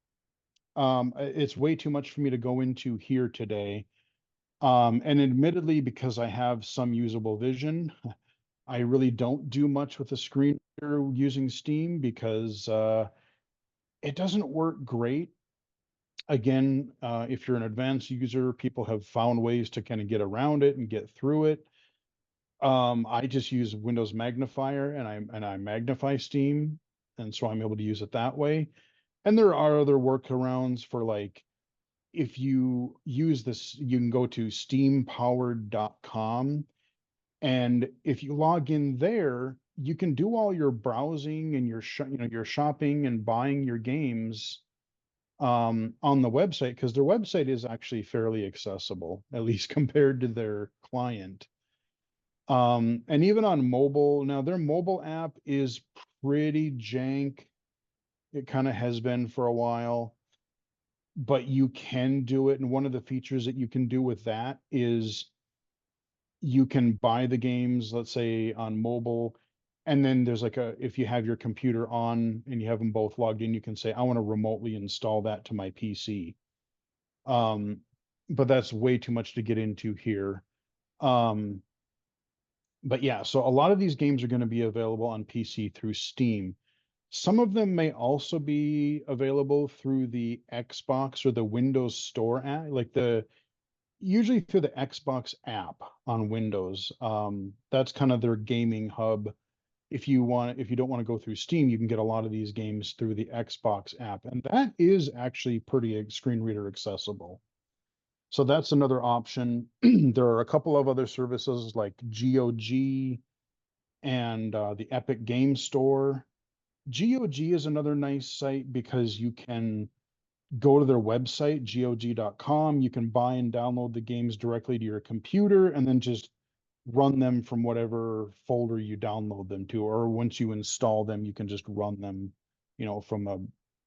It's way too much for me to go into here today. And admittedly, because I have some usable vision, I really don't do much with the screen reader using Steam because it doesn't work great. Again, if you're an advanced user, people have found ways to kind of get around it and get through it. I just use Windows Magnifier, and I magnify Steam, and so I'm able to use it that way. And there are other workarounds for, like, if you use this, you can go to steampowered.com, and if you log in there, you can do all your browsing and your shopping and buying your games on the website, because their website is actually fairly accessible, at least compared to their client. And even on mobile, now their mobile app is pretty jank. It kind of has been for a while, but you can do it. And one of the features that you can do with that is you can buy the games, let's say on mobile, and then there's like if you have your computer on and you have them both logged in, you can say, I want to remotely install that to my PC. But that's way too much to get into here. But yeah, so a lot of these games are going to be available on PC through Steam. Some of them may also be available through the Xbox or the Windows Store app, like usually through the Xbox app on Windows. That's kind of their gaming hub. If you don't want to go through Steam, you can get a lot of these games through the Xbox app, and that is actually pretty screen reader accessible. So that's another option. There are a couple of other services like GOG and the Epic Game Store. GOG is another nice site because you can go to their website, gog.com. You can buy and download the games directly to your computer and then just run them from whatever folder you download them to. Or once you install them, you can just run them, from a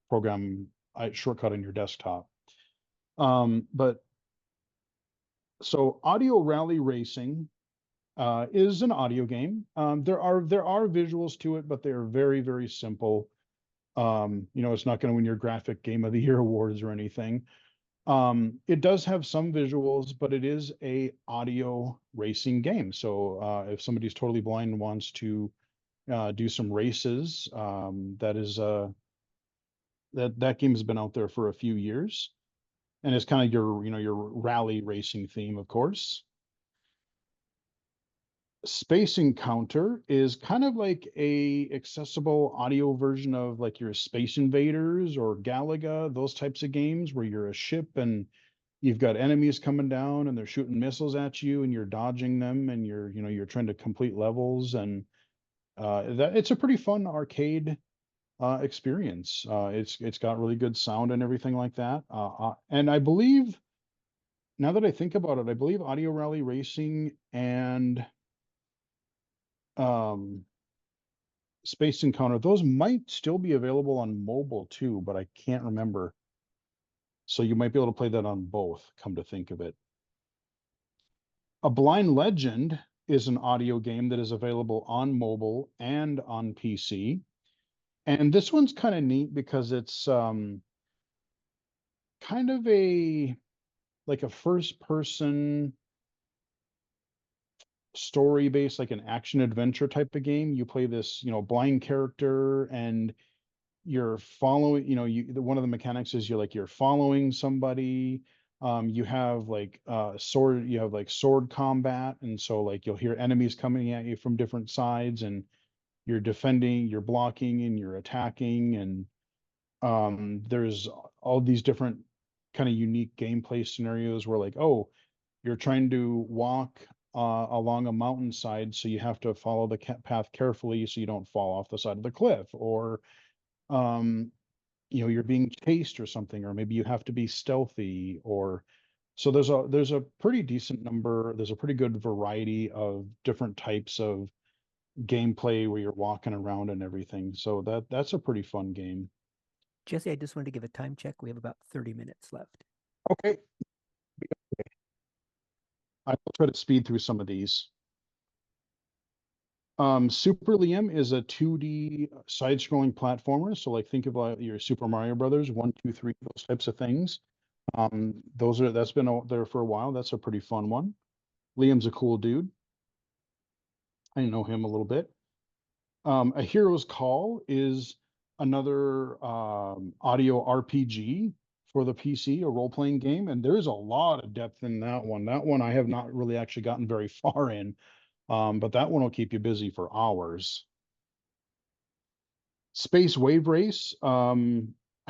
program shortcut on your desktop. But so Audio Rally Racing is an audio game. There are visuals to it, but they are very, very simple. It's not going to win your graphic game of the year awards or anything. It does have some visuals, but it is a audio racing game. So if somebody's totally blind and wants to do some races, that game has been out there for a few years, and it's kind of your rally racing theme, of course. Space Encounter is kind of like a accessible audio version of like your Space Invaders or Galaga, those types of games where you're a ship and you've got enemies coming down and they're shooting missiles at you and you're dodging them and you're trying to complete levels, and it's a pretty fun arcade experience. It's got really good sound and everything like that. And I believe, now that I think about it, I believe Audio Rally Racing and Space Encounter, those might still be available on mobile too, but I can't remember. So you might be able to play that on both, come to think of it. A Blind Legend is an audio game that is available on mobile and on PC. And this one's kind of neat because it's kind of like a first person story based, like an action adventure type of game. You play this, blind character and you're following, one of the mechanics is you're following somebody. You have like sword combat, and so like you'll hear enemies coming at you from different sides, and you're defending, you're blocking, and you're attacking, and there's all these different kind of unique gameplay scenarios where like, oh, you're trying to walk along a mountainside, so you have to follow the path carefully so you don't fall off the side of the cliff, or you're being chased or something, or maybe you have to be stealthy, or so there's a pretty decent number, there's a pretty good variety of different types of gameplay where you're walking around and everything. So that's a pretty fun game. Jesse, I just wanted to give a time check. We have about 30 minutes left. Okay. I will try to speed through some of these. Super Liam is a 2D side-scrolling platformer. So like think about your Super Mario Brothers, 1, 2, 3, those types of things. That's been out there for a while. That's a pretty fun one. Liam's a cool dude. I know him a little bit. A Hero's Call is another audio RPG for the PC, a role-playing game, and there's a lot of depth in that one. That one I have not really actually gotten very far in, but that one will keep you busy for hours. Space Wave Race, I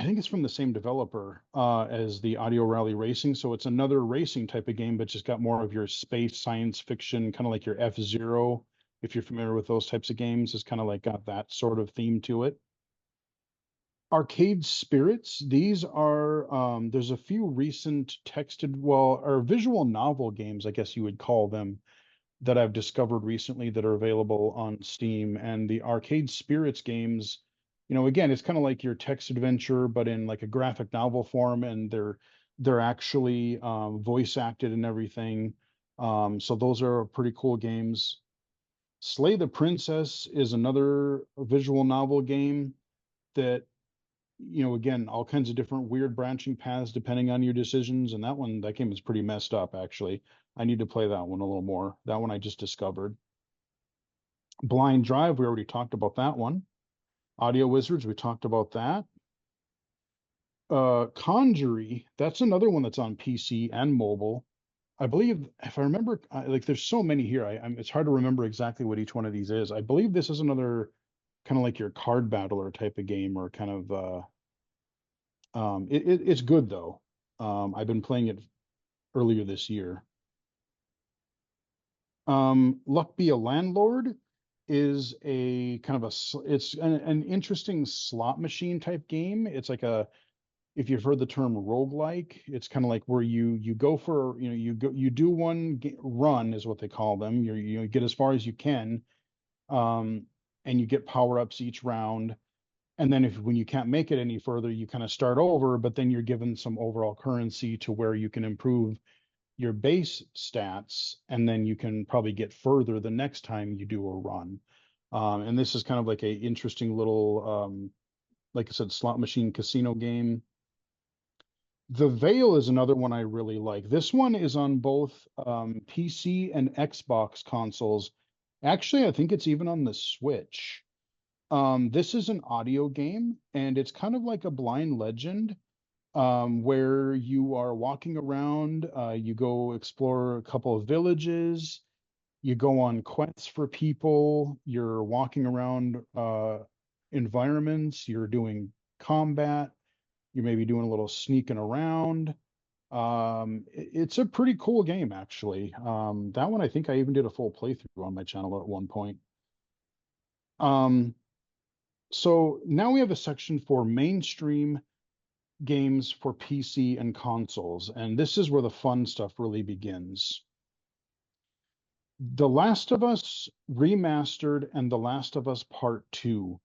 think it's from the same developer as the Audio Rally Racing, so it's another racing type of game, but just got more of your space science fiction, kind of like your F-Zero. If you're familiar with those types of games, it's kind of like got that sort of theme to it. Arcade Spirits, these are, there's a few recent texted, or visual novel games, I guess you would call them, that I've discovered recently that are available on Steam. And the Arcade Spirits games, again, it's kind of like your text adventure, but in like a graphic novel form, and they're actually voice acted and everything. So those are pretty cool games. Slay the Princess is another visual novel game that, again, all kinds of different weird branching paths depending on your decisions. And that game is pretty messed up, actually. I need to play that one a little more. That one I just discovered. Blind Drive, we already talked about that one. Audio Wizards, we talked about that. Conjury, that's another one that's on PC and mobile. I believe, if I remember, like there's so many here. It's hard to remember exactly what each one of these is. I believe this is another kind of like your card battler type of game, or kind of it's good though. I've been playing it earlier this year. Luck Be a Landlord is a kind of it's an interesting slot machine type game. It's like if you've heard the term roguelike, it's kind of like where you go for, you do one run is what they call them. You get as far as you can, and you get power-ups each round. And then when you can't make it any further, you kind of start over, but then you're given some overall currency to where you can improve your base stats, and then you can probably get further the next time you do a run. And this is kind of like a interesting little, like I said, slot machine casino game. The Veil is another one I really like. This one is on both PC and Xbox consoles. Actually, I think it's even on the Switch. This is an audio game, and it's kind of like a Blind Legend, where you are walking around, you go explore a couple of villages, you go on quests for people, you're walking around environments, you're doing combat, you may be doing a little sneaking around. It's a pretty cool game, actually. That one, I think I even did a full playthrough on my channel at one point. So now we have a section for mainstream games for PC and consoles, and this is where the fun stuff really begins. The Last of Us Remastered and The Last of Us Part 2.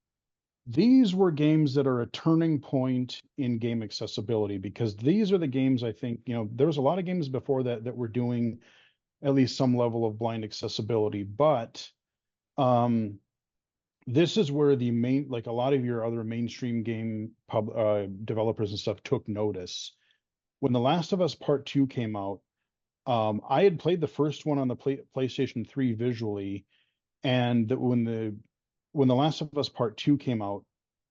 These were games that are a turning point in game accessibility, because these are the games, I think, there was a lot of games before that were doing at least some level of blind accessibility, but this is where like a lot of your other mainstream game developers and stuff took notice. When The Last of Us Part 2 came out, I had played the first one on the PlayStation 3 visually, and when The Last of Us Part 2 came out,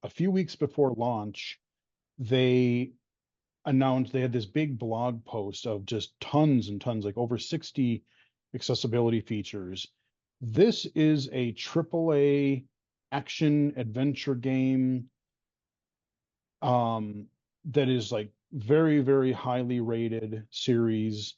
a few weeks before launch, they announced they had this big blog post of just tons and tons, like over 60 accessibility features. This is a AAA action adventure game that is like very, very highly rated series.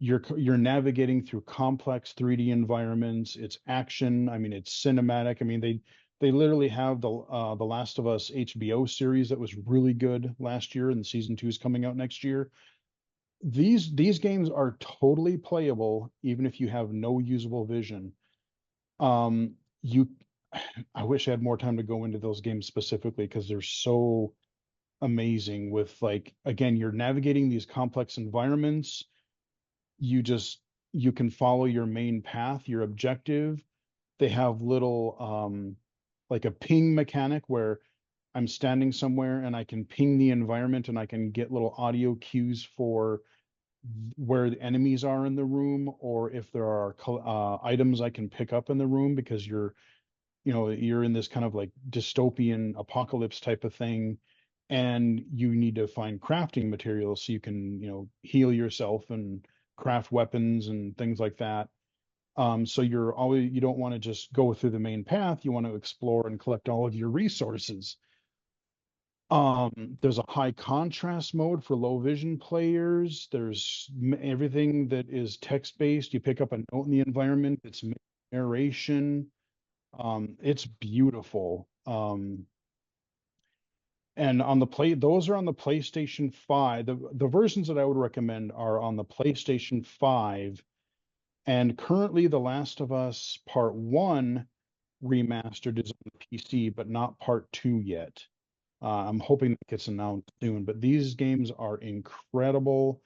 You're navigating through complex 3D environments. It's action. I mean, it's cinematic. I mean, they literally have the Last of Us HBO series that was really good last year, and the season 2 is coming out next year. These games are totally playable even if you have no usable vision. I wish I had more time to go into those games specifically, because they're so amazing. With, like, again, you're navigating these complex environments. You can follow your main path, your objective. They have little like a ping mechanic where I'm standing somewhere and I can ping the environment, and I can get little audio cues for where the enemies are in the room, or if there are items I can pick up in the room, because you're in this kind of like dystopian apocalypse type of thing, and you need to find crafting materials so you can, heal yourself and craft weapons and things like that. So you don't want to just go through the main path. You want to explore and collect all of your resources. There's a high contrast mode for low vision players. There's everything that is text-based. You pick up a note in the environment. It's narration. It's beautiful. And those are on the PlayStation 5. The versions that I would recommend are on the PlayStation 5 And currently, The Last of Us Part 1 remastered is on the PC, but not Part 2 yet. I'm hoping that gets announced soon, but these games are incredible.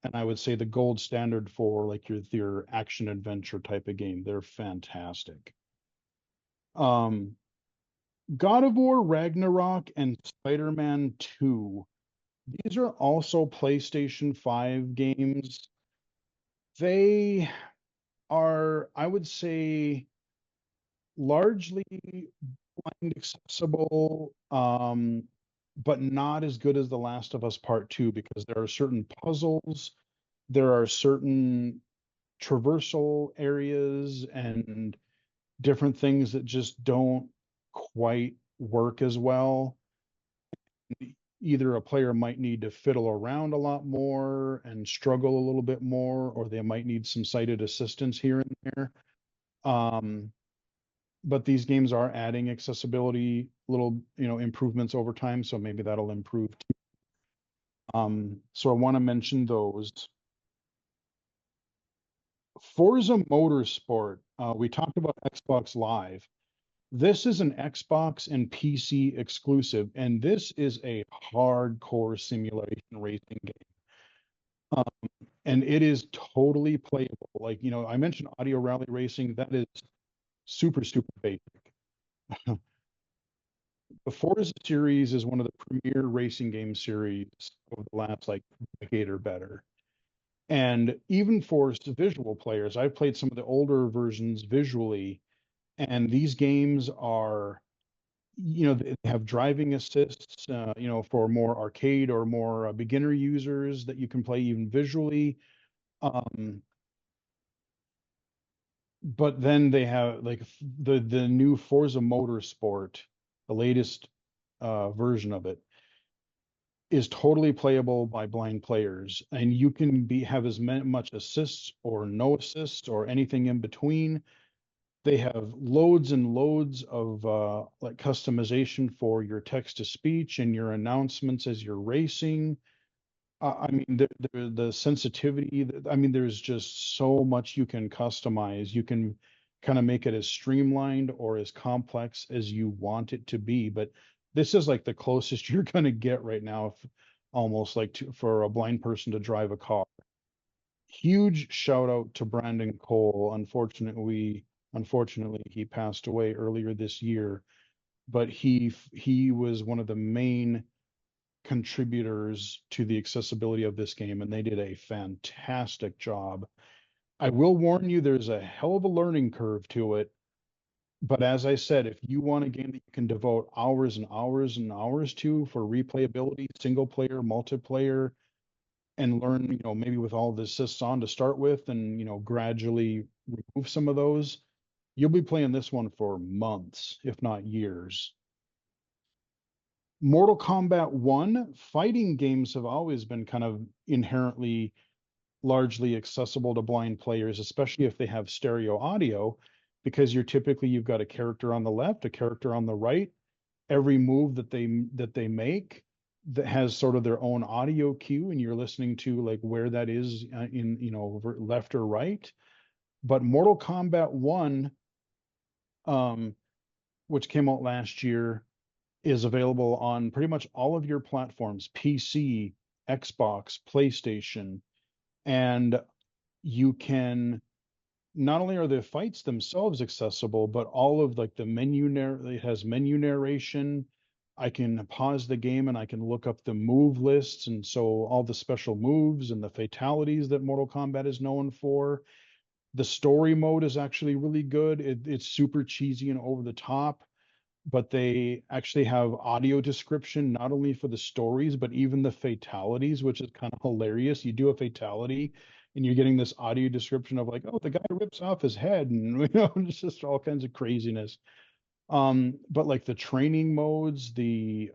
And I would say the gold standard for like your action adventure type of game. They're fantastic. God of War Ragnarok and Spider-Man 2. These are also PlayStation 5 games. They are, I would say, largely blind accessible, but not as good as The Last of Us Part 2 because there are certain puzzles, there are certain traversal areas and different things that just don't quite work as well. Either a player might need to fiddle around a lot more and struggle a little bit more, or they might need some sighted assistance here and there. But these games are adding accessibility, little, improvements over time, so maybe that'll improve too. So I want to mention those. Forza Motorsport, we talked about Xbox Live. This is an Xbox and PC exclusive, and this is a hardcore simulation racing game. And it is totally playable. Like, I mentioned audio rally racing, that is super, super basic. The Forza series is one of the premier racing game series over the last like decade or better. And even for visual players, I've played some of the older versions visually, and these games are, they have driving assists, for more arcade or more beginner users that you can play even visually. But then they have like the new Forza Motorsport, the latest version of it is totally playable by blind players, and you can have as much assists or no assists or anything in between. They have loads and loads of like customization for your text to speech and your announcements as you're racing. I mean, the sensitivity, I mean, there's just so much you can customize. You can kind of make it as streamlined or as complex as you want it to be. But this is like the closest you're going to get right now, almost like for a blind person to drive a car. Huge shout out to Brandon Cole. Unfortunately, he passed away earlier this year, but he was one of the main contributors to the accessibility of this game, and they did a fantastic job. I will warn you, there's a hell of a learning curve to it. But as I said, if you want a game that you can devote hours and hours and hours to for replayability, single player, multiplayer, and learn, maybe with all the assists on to start with and, gradually remove some of those, you'll be playing this one for months, if not years. Mortal Kombat 1, fighting games have always been kind of inherently largely accessible to blind players, especially if they have stereo audio, because you've got a character on the left, a character on the right. Every move that they make that has sort of their own audio cue, and you're listening to like where that is in, left or right. But Mortal Kombat 1, which came out last year, is available on pretty much all of your platforms, PC, Xbox, PlayStation, and you can, not only are the fights themselves accessible, but all of like the it has menu narration. I can pause the game and I can look up the move lists, and so all the special moves and the fatalities that Mortal Kombat is known for. The story mode is actually really good. It's super cheesy and over the top, but they actually have audio description not only for the stories but even the fatalities, which is kind of hilarious. You do a fatality and you're getting this audio description of like, oh, the guy rips off his head, and it's just all kinds of craziness. But like the training modes, the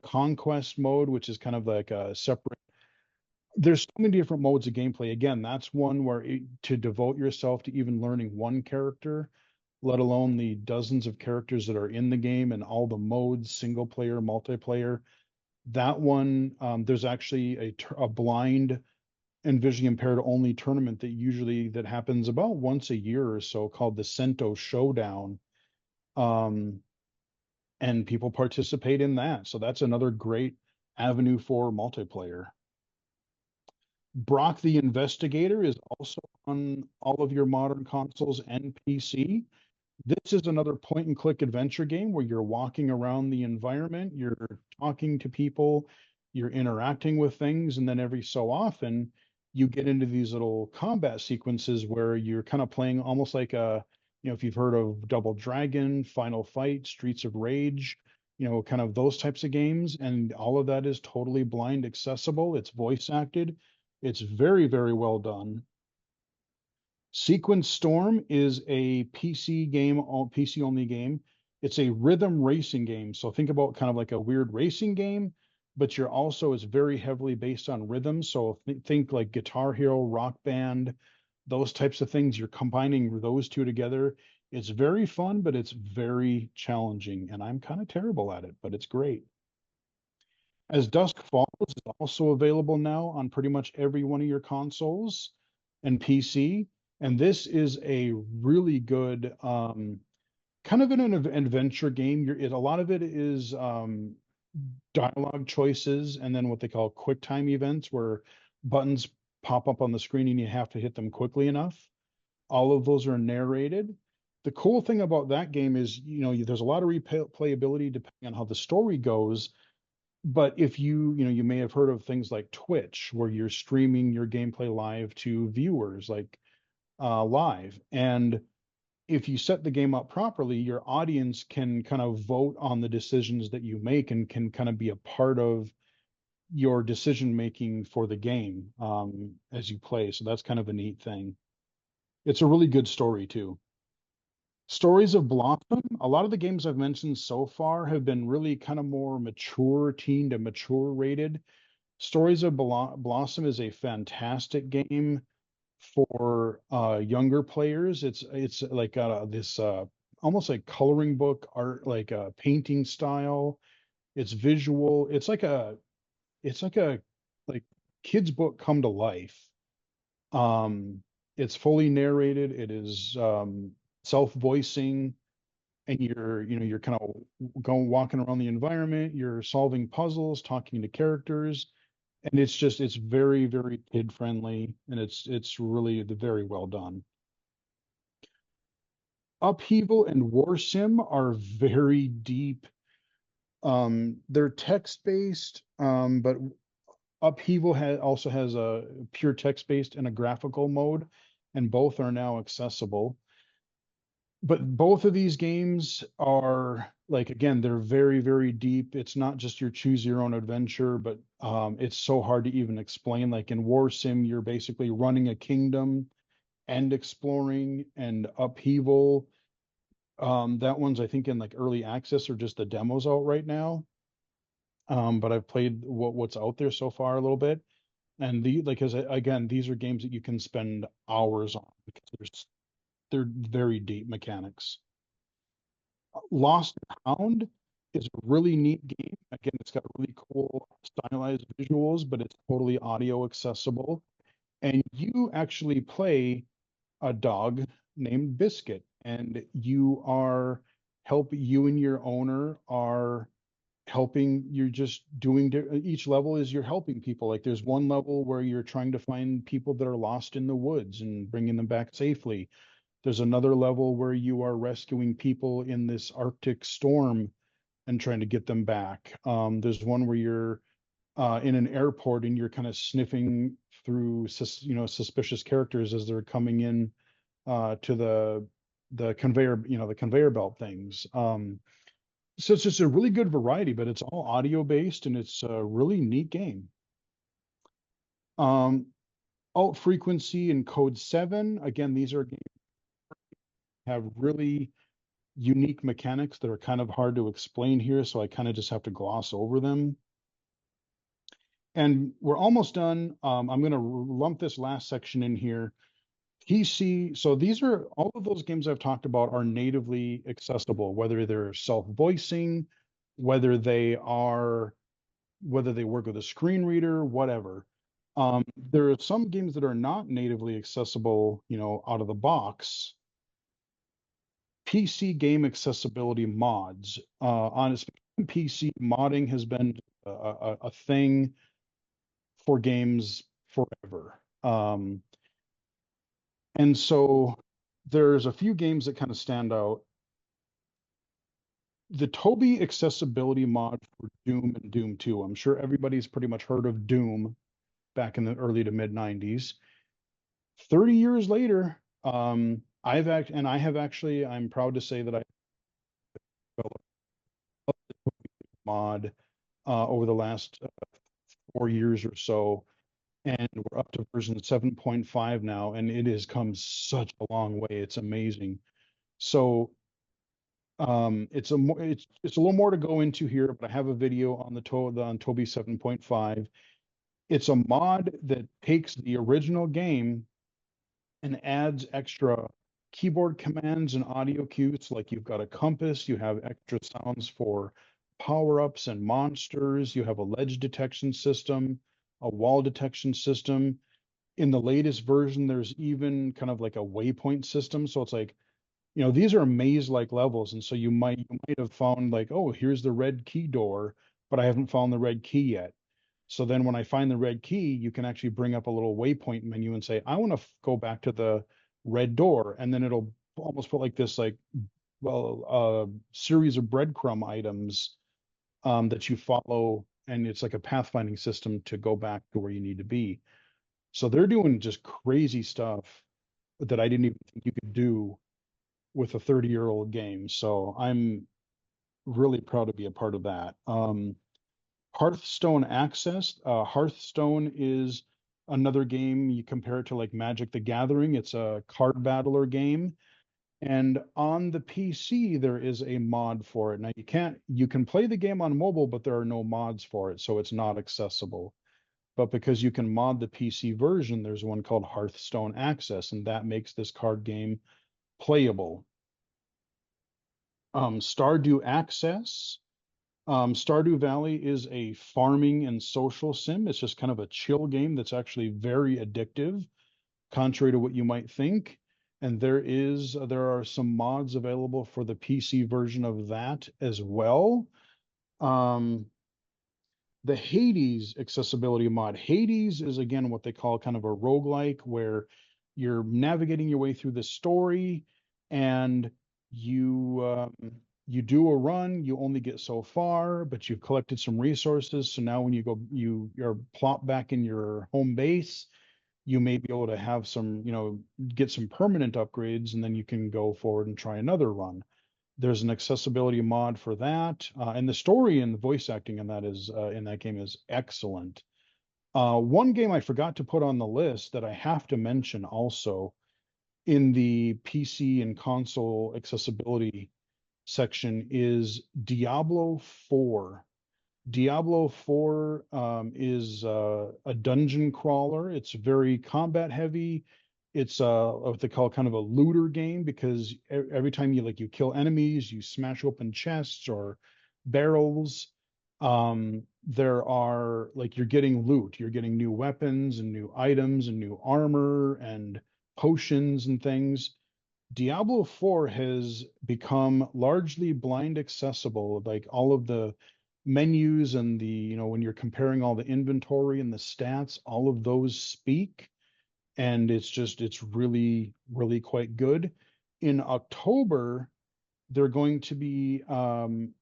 conquest mode, which is kind of like a separate, there's so many different modes of gameplay. Again, that's one where to devote yourself to even learning one character, let alone the dozens of characters that are in the game and all the modes, single player, multiplayer. That one, there's actually a blind and visually impaired only tournament that happens about once a year or so, called the Cento Showdown. And people participate in that. So that's another great avenue for multiplayer. Brock the Investigator is also on all of your modern consoles and PC. This is another point and click adventure game where you're walking around the environment, you're talking to people, you're interacting with things, and then every so often you get into these little combat sequences where you're kind of playing almost like if you've heard of Double Dragon, Final Fight, Streets of Rage, kind of those types of games. And all of that is totally blind accessible. It's voice acted. It's very, very well done. Sequence Storm is a PC game, PC only game. It's a rhythm racing game. So think about kind of like a weird racing game, but it's very heavily based on rhythm. So think like Guitar Hero, Rock Band, those types of things. You're combining those two together. It's very fun, but it's very challenging. And I'm kind of terrible at it, but it's great. As Dusk Falls is also available now on pretty much every one of your consoles and PC. And this is a really good kind of an adventure game. A lot of it is dialogue choices and then what they call quick time events, where buttons pop up on the screen and you have to hit them quickly enough. All of those are narrated. The cool thing about that game is, there's a lot of replayability depending on how the story goes. But if you may have heard of things like Twitch, where you're streaming your gameplay live to viewers, like live. And if you set the game up properly, your audience can kind of vote on the decisions that you make and can kind of be a part of your decision making for the game as you play. So that's kind of a neat thing. It's a really good story too. Stories of Blossom. A lot of the games I've mentioned so far have been really kind of more mature, teen to mature rated. Stories of Blossom is a fantastic game for younger players. It's like this almost like coloring book art, like a painting style. It's visual. It's like a like kids book come to life. It's fully narrated. It is self-voicing, and you're kind of walking around the environment. You're solving puzzles, talking to characters. And it's very, very kid friendly, and it's really very well done. Upheaval and War Sim are very deep. They're text based, but Upheaval also has a pure text based and a graphical mode, and both are now accessible. But both of these games are, like, again, they're very, very deep. It's not just your choose your own adventure, but it's so hard to even explain. Like in War Sim, you're basically running a kingdom and exploring. And Upheaval, that one's, I think, in like early access or just the demos out right now. But I've played what's out there so far a little bit. And again, these are games that you can spend hours on because they're very deep mechanics. Lost Hound is a really neat game. Again, it's got really cool stylized visuals, but it's totally audio accessible. And you actually play a dog named Biscuit, and you and your owner are helping. You're just doing, each level is you're helping people. Like there's one level where you're trying to find people that are lost in the woods and bringing them back safely. There's another level where you are rescuing people in this Arctic storm and trying to get them back. There's one where you're in an airport and you're kind of sniffing through, suspicious characters as they're coming in to the conveyor, the conveyor belt things. So it's just a really good variety, but it's all audio based and it's a really neat game. Alt Frequency and Code 7. Again, these are games have really unique mechanics that are kind of hard to explain here, so I kind of just have to gloss over them. And we're almost done. I'm going to lump this last section in here. PC, so these are all of those games I've talked about are natively accessible, whether they're self-voicing, whether they work with a screen reader, whatever. There are some games that are not natively accessible, you know, out of the box. PC game accessibility mods. On PC, modding has been a thing for games forever. And so there's a few games that kind of stand out. The Toby accessibility mod for Doom and Doom 2. I'm sure everybody's pretty much heard of Doom back in the early to mid 90s. 30 years later, I have actually, I'm proud to say that I developed a mod over the last 4 years or so, and we're up to version 7.5 now, and it has come such a long way. It's amazing. So it's a little more to go into here, but I have a video on on Toby 7.5. It's a mod that takes the original game and adds extra keyboard commands and audio cues. Like you've got a compass, you have extra sounds for power-ups and monsters, you have a ledge detection system, a wall detection system. In the latest version, there's even kind of like a waypoint system. So it's like, you know, these are maze-like levels, and so you might have found like, oh, here's the red key door, but I haven't found the red key yet. So then when I find the red key, you can actually bring up a little waypoint menu and say, I want to go back to the red door. And then it'll almost put like this, like, well, series of breadcrumb items that you follow. And it's like a pathfinding system to go back to where you need to be. So they're doing just crazy stuff that I didn't even think you could do with a 30-year-old game. So I'm really proud to be a part of that. Hearthstone Access. Hearthstone is another game. You compare it to like Magic the Gathering. It's a card battler game. And on the PC, there is a mod for it. Now you can play the game on mobile, but there are no mods for it, so it's not accessible. But because you can mod the PC version, there's one called Hearthstone Access, and that makes this card game playable. Stardew Access. Stardew Valley is a farming and social sim. It's just kind of a chill game that's actually very addictive, contrary to what you might think. And there are some mods available for the PC version of that as well. The Hades accessibility mod. Hades is again what they call kind of a roguelike, where you're navigating your way through the story, and you do a run, you only get so far, but you've collected some resources. So now when you're plopped back in your home base, you may be able to have some, you know, get some permanent upgrades, and then you can go forward and try another run. There's an accessibility mod for that, and the story and the voice acting in that game is excellent. One game I forgot to put on the list that I have to mention also in the PC and console accessibility section is Diablo 4. Diablo 4 is a dungeon crawler. It's very combat heavy. It's what they call kind of a looter game, because every time you kill enemies, you smash open chests or barrels. There are like, you're getting loot, you're getting new weapons and new items and new armor and potions and things. Diablo 4 has become largely blind accessible. Like all of the menus and when you're comparing all the inventory and the stats, all of those speak. And it's really, really quite good. In October, they're going to be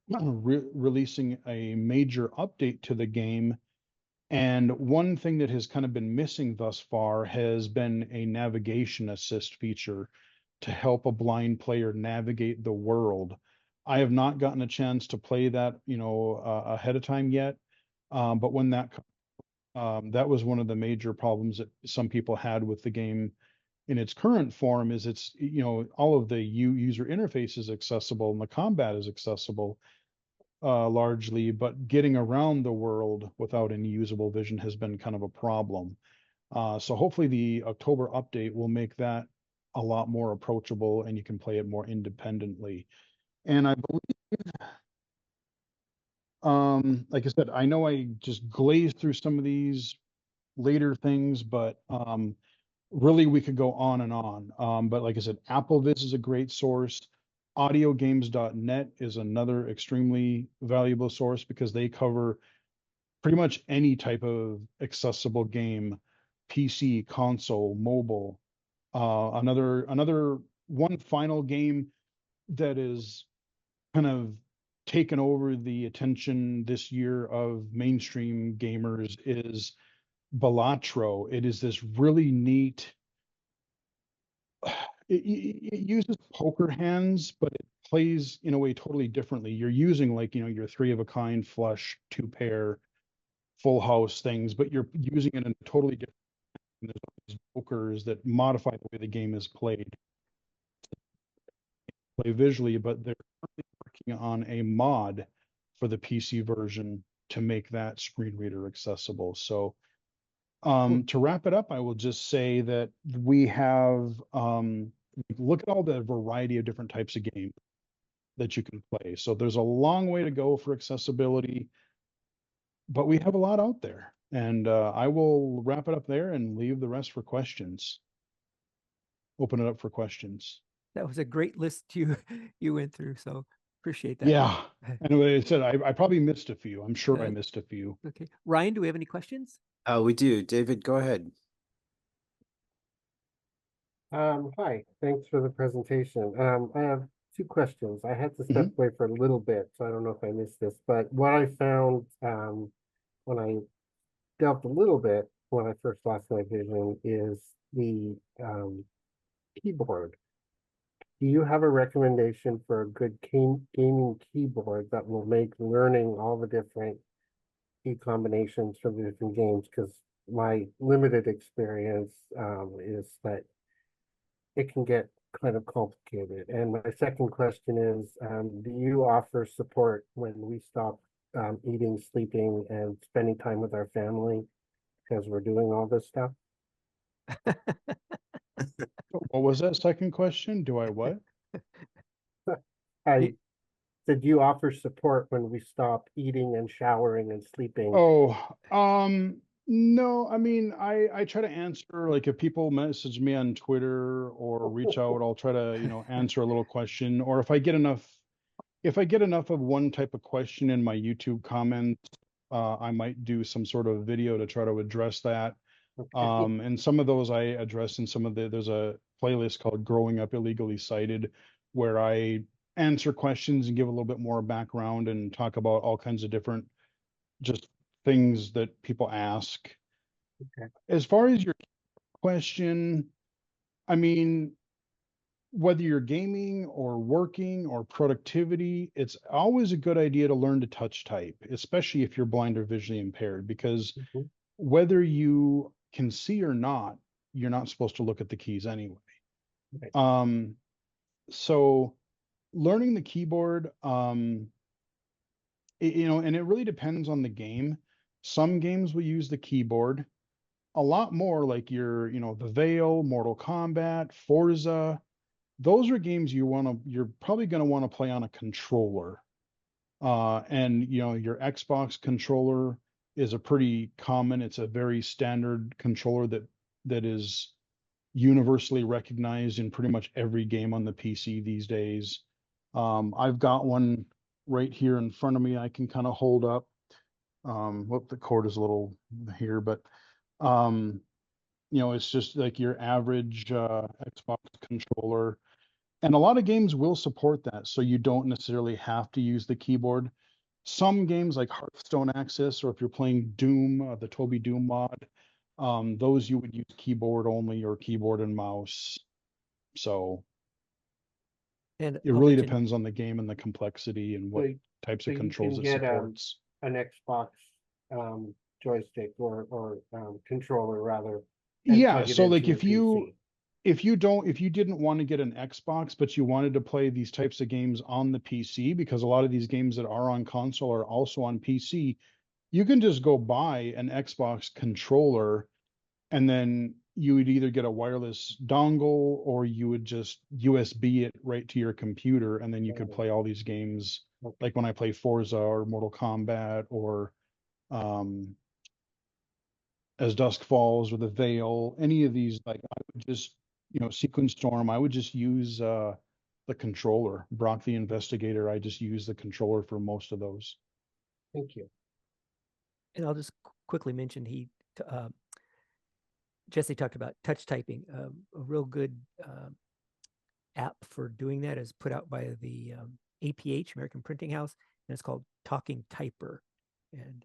releasing a major update to the game. And one thing that has kind of been missing thus far has been a navigation assist feature to help a blind player navigate the world. I have not gotten a chance to play that, ahead of time yet. But when that was one of the major problems that some people had with the game in its current form, is it's, all of the user interface is accessible and the combat is accessible largely, but getting around the world without any usable vision has been kind of a problem. So hopefully the October update will make that a lot more approachable and you can play it more independently. And I believe, like I said, I know I just glazed through some of these later things, but really we could go on and on. But like I said, AppleVis is a great source. Audiogames.net is another extremely valuable source because they cover pretty much any type of accessible game, PC, console, mobile. Another one final game that is kind of taken over the attention this year of mainstream gamers is Balatro. It is this really neat. It uses poker hands, but it plays in a way totally differently. You're using like, your three of a kind flush, two pair, full house things, but you're using it in a totally different. There's all these pokers that modify the way the game is played, play visually, but they're working on a mod for the PC version to make that screen reader accessible. So to wrap it up, I will just say that we have look at all the variety of different types of games that you can play. So there's a long way to go for accessibility, but we have a lot out there. And I will wrap it up there and leave the rest for questions. Open it up for questions. That was a great list you went through. So appreciate that. Yeah. Anyway, I said I probably missed a few. I'm sure I missed a few. Okay. Ryan, do we have any questions? We do. David, go ahead. Hi, thanks for the presentation. I have two questions. I had to step away for a little bit, so I don't know if I missed this, but what I found when I delved a little bit when I first lost my vision is the keyboard. Do you have a recommendation for a good gaming keyboard that will make learning all the different key combinations for the different games? Because my limited experience is that it can get kind of complicated. And my second question is, do you offer support when we stop eating, sleeping, and spending time with our family because we're doing all this stuff? What was that second question? Do I what? I said you offer support when we stop eating and showering and sleeping. Oh, no, I mean, I try to answer, like if people message me on Twitter or reach out, I'll try to, answer a little question. Or if I get enough of one type of question in my YouTube comments, I might do some sort of video to try to address that. Okay. And some of those I address in there's a playlist called Growing Up Illegally Sighted, where I answer questions and give a little bit more background and talk about all kinds of different just things that people ask. Okay. As far as your question, I mean, whether you're gaming or working or productivity, it's always a good idea to learn to touch type, especially if you're blind or visually impaired, because whether you can see or not, you're not supposed to look at the keys anyway. Right. So learning the keyboard, and it really depends on the game. Some games will use the keyboard a lot more, like the Veil, Mortal Kombat, Forza. Those are games you're probably going to want to play on a controller. And your Xbox controller is a pretty common, it's a very standard controller that is universally recognized in pretty much every game on the PC these days. I've got one right here in front of me I can kind of hold up. The cord is a little here, but it's just like your average Xbox controller. And a lot of games will support that, so you don't necessarily have to use the keyboard. Some games like Hearthstone Access, or if you're playing Doom, the Toby Doom mod, those you would use keyboard only or keyboard and mouse. So And it really depends on the game and the complexity and what types of controls it supports. An Xbox joystick or controller rather. Yeah, so like if you didn't want to get an Xbox, but you wanted to play these types of games on the PC, because a lot of these games that are on console are also on PC, you can just go buy an Xbox controller, and then you would either get a wireless dongle or you would just USB it right to your computer, and then you could play all these games. Like when I play Forza or Mortal Kombat or As Dusk Falls or the Veil, any of these, like I would just, Sequence Storm, I would just use the controller. Brock the Investigator, I just use the controller for most of those. Thank you. And I'll just quickly mention Jesse talked about touch typing. A real good app for doing that is put out by the APH, American Printing House, and it's called Talking Typer. And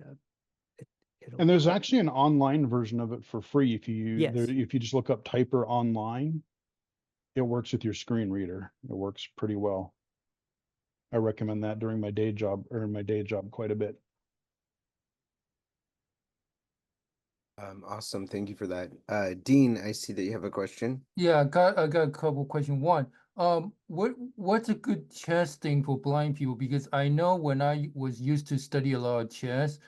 and there's actually an online version of it for free if you if you just look up Typer online. It works with your screen reader. It works pretty well. I recommend that during my day job quite a bit. Awesome. Thank you for that. Dean, I see that you have a question. Yeah, I got a couple questions. One, what's a good chess thing for blind people? Because I know when I was used to study a lot of chess,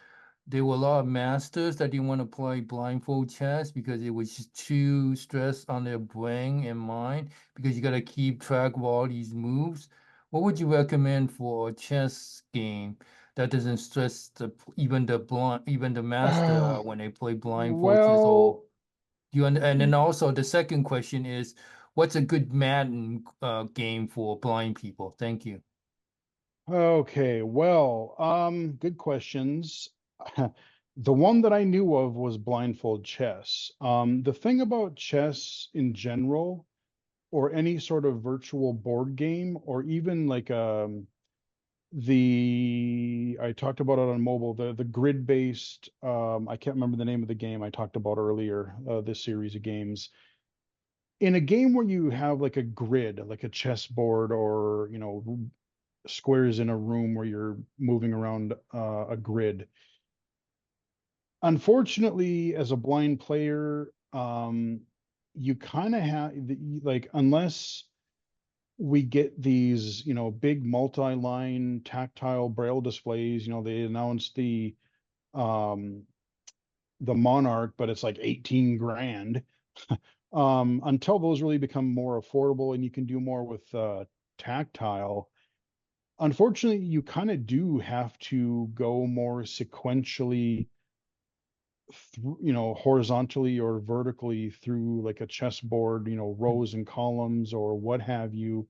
there were a lot of masters that didn't want to play blindfold chess because it was just too stressed on their brain and mind because you got to keep track of all these moves. What would you recommend for a chess game that doesn't stress even the master when they play blindfold chess? Or and then also the second question is, what's a good Madden game for blind people? Thank you. Okay, well, good questions. The one that I knew of was blindfold chess. The thing about chess in general, or any sort of virtual board game, or even like I talked about it on mobile, the grid-based, I can't remember the name of the game I talked about earlier, this series of games. In a game where you have like a grid, like a chessboard, or squares in a room where you're moving around a grid. Unfortunately, as a blind player, you kind of have like, unless we get these, big multi-line tactile braille displays, they announced the Monarch, but it's like 18 grand. Until those really become more affordable and you can do more with tactile, unfortunately, you kind of do have to go more sequentially, horizontally or vertically through like a chessboard, rows and columns or what have you,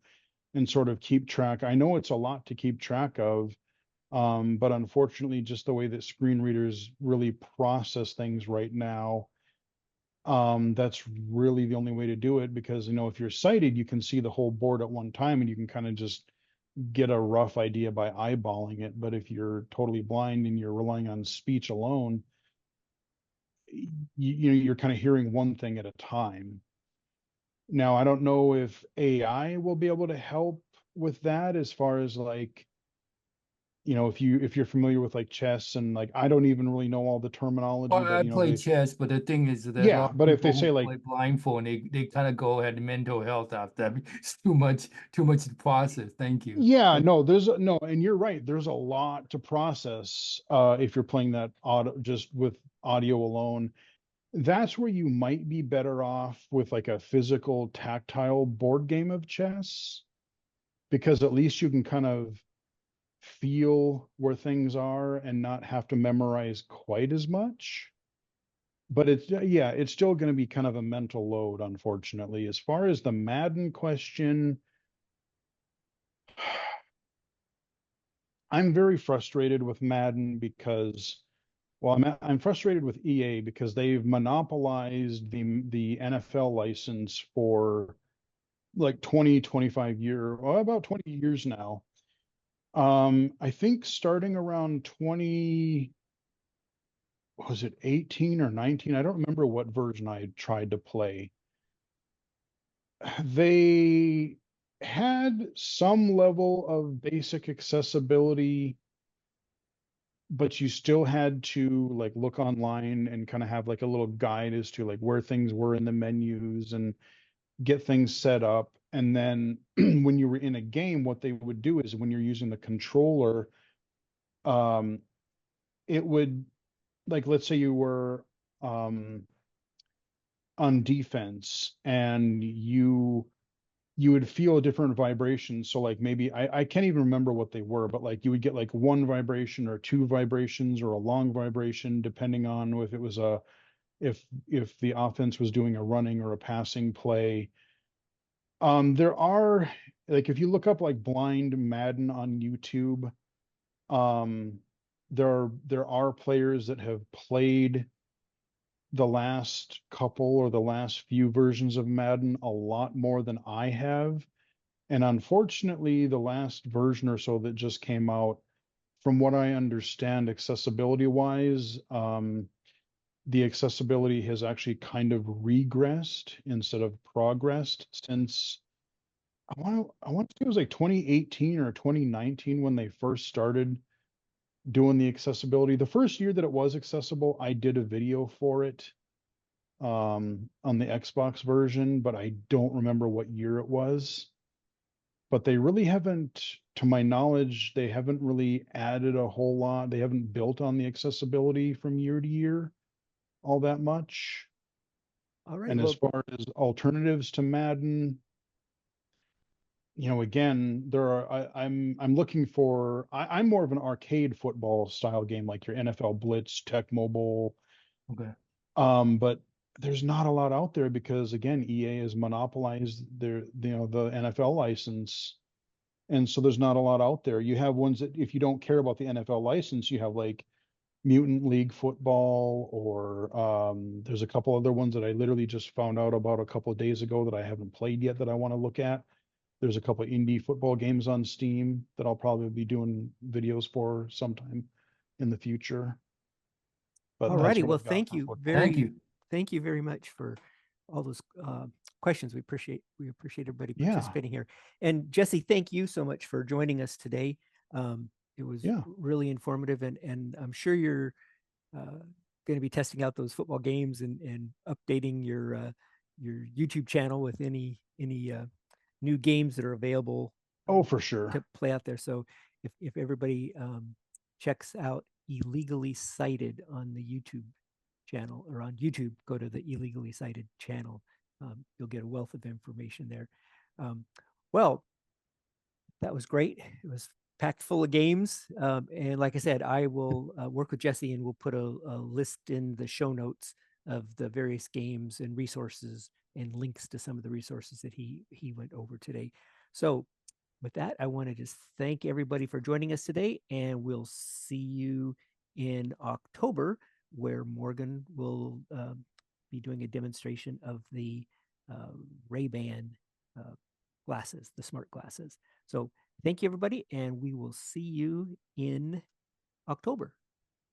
and sort of keep track. I know it's a lot to keep track of, but unfortunately, just the way that screen readers really process things right now, that's really the only way to do it, because, if you're sighted, you can see the whole board at one time and you can kind of just get a rough idea by eyeballing it. But if you're totally blind and you're relying on speech alone, you're kind of hearing one thing at a time. Now, I don't know if AI will be able to help with that, as far as like, if you're familiar with like chess, and like I don't even really know all the terminology, Well, but I play chess, but the thing is that a yeah, lot of but if they people say who like, play blindfold, they kind of go ahead mental health after that. It's too much to process. Thank you. yeah, no, and you're right, there's a lot to process if you're playing that just with audio alone. That's where you might be better off with like a physical tactile board game of chess, because at least you can kind of feel where things are and not have to memorize quite as much. But it's still going to be kind of a mental load, unfortunately. As far as the Madden question, I'm very frustrated with Madden because, well, I'm frustrated with EA because they've monopolized the NFL license for like 25 years, well, about 20 years now. I think starting around 20, was it 18 or 19? I don't remember what version I tried to play. They had some level of basic accessibility, but you still had to like look online and kind of have like a little guide as to like where things were in the menus and get things set up. And then when you were in a game, what they would do is, when you're using the controller, it would, like, let's say you were on defense and you would feel a different vibration. So like maybe I can't even remember what they were, but like you would get like one vibration or two vibrations or a long vibration, depending on if it was a if the offense was doing a running or a passing play. There are, like, if you look up like blind Madden on YouTube, there are players that have played the last couple or the last few versions of Madden a lot more than I have. And unfortunately, the last version or so that just came out, from what I understand, accessibility wise, the accessibility has actually kind of regressed instead of progressed since I want to say it was like 2018 or 2019 when they first started doing the accessibility. The first year that it was accessible, I did a video for it on the Xbox version, but I don't remember what year it was. But they really haven't, to my knowledge, they haven't really added a whole lot. They haven't built on the accessibility from year to year all that much. All right. And as Well, far as alternatives to Madden, again, I'm looking for, I'm more of an arcade football style game like your NFL Blitz, Tech Mobile. Okay. But there's not a lot out there because again, EA has monopolized the NFL license. And so there's not a lot out there. You have ones that, if you don't care about the NFL license, you have like Mutant League Football, or there's a couple other ones that I literally just found out about a couple of days ago that I haven't played yet that I want to look at. There's a couple of indie football games on Steam that I'll probably be doing videos for sometime in the future. But all that's righty. what Well, I've got thank for you football. Thank you. very much for all those questions. We appreciate everybody Yeah. participating here. And Jesse, thank you so much for joining us today. It was Yeah. really informative, and I'm sure you're going to be testing out those football games and updating your YouTube channel with any new games that are available Oh, for sure. to play out there. So if everybody checks out Illegally Cited on the YouTube channel, or on YouTube, go to the Illegally Cited channel. You'll get a wealth of information there. Well, that was great. It was packed full of games. And like I said, I will work with Jesse and we'll put a list in the show notes of the various games and resources and links to some of the resources that he went over today. So with that, I want to just thank everybody for joining us today, and we'll see you in October, where Morgan will be doing a demonstration of the Ray-Ban glasses, the smart glasses. So thank you, everybody, and we will see you in October.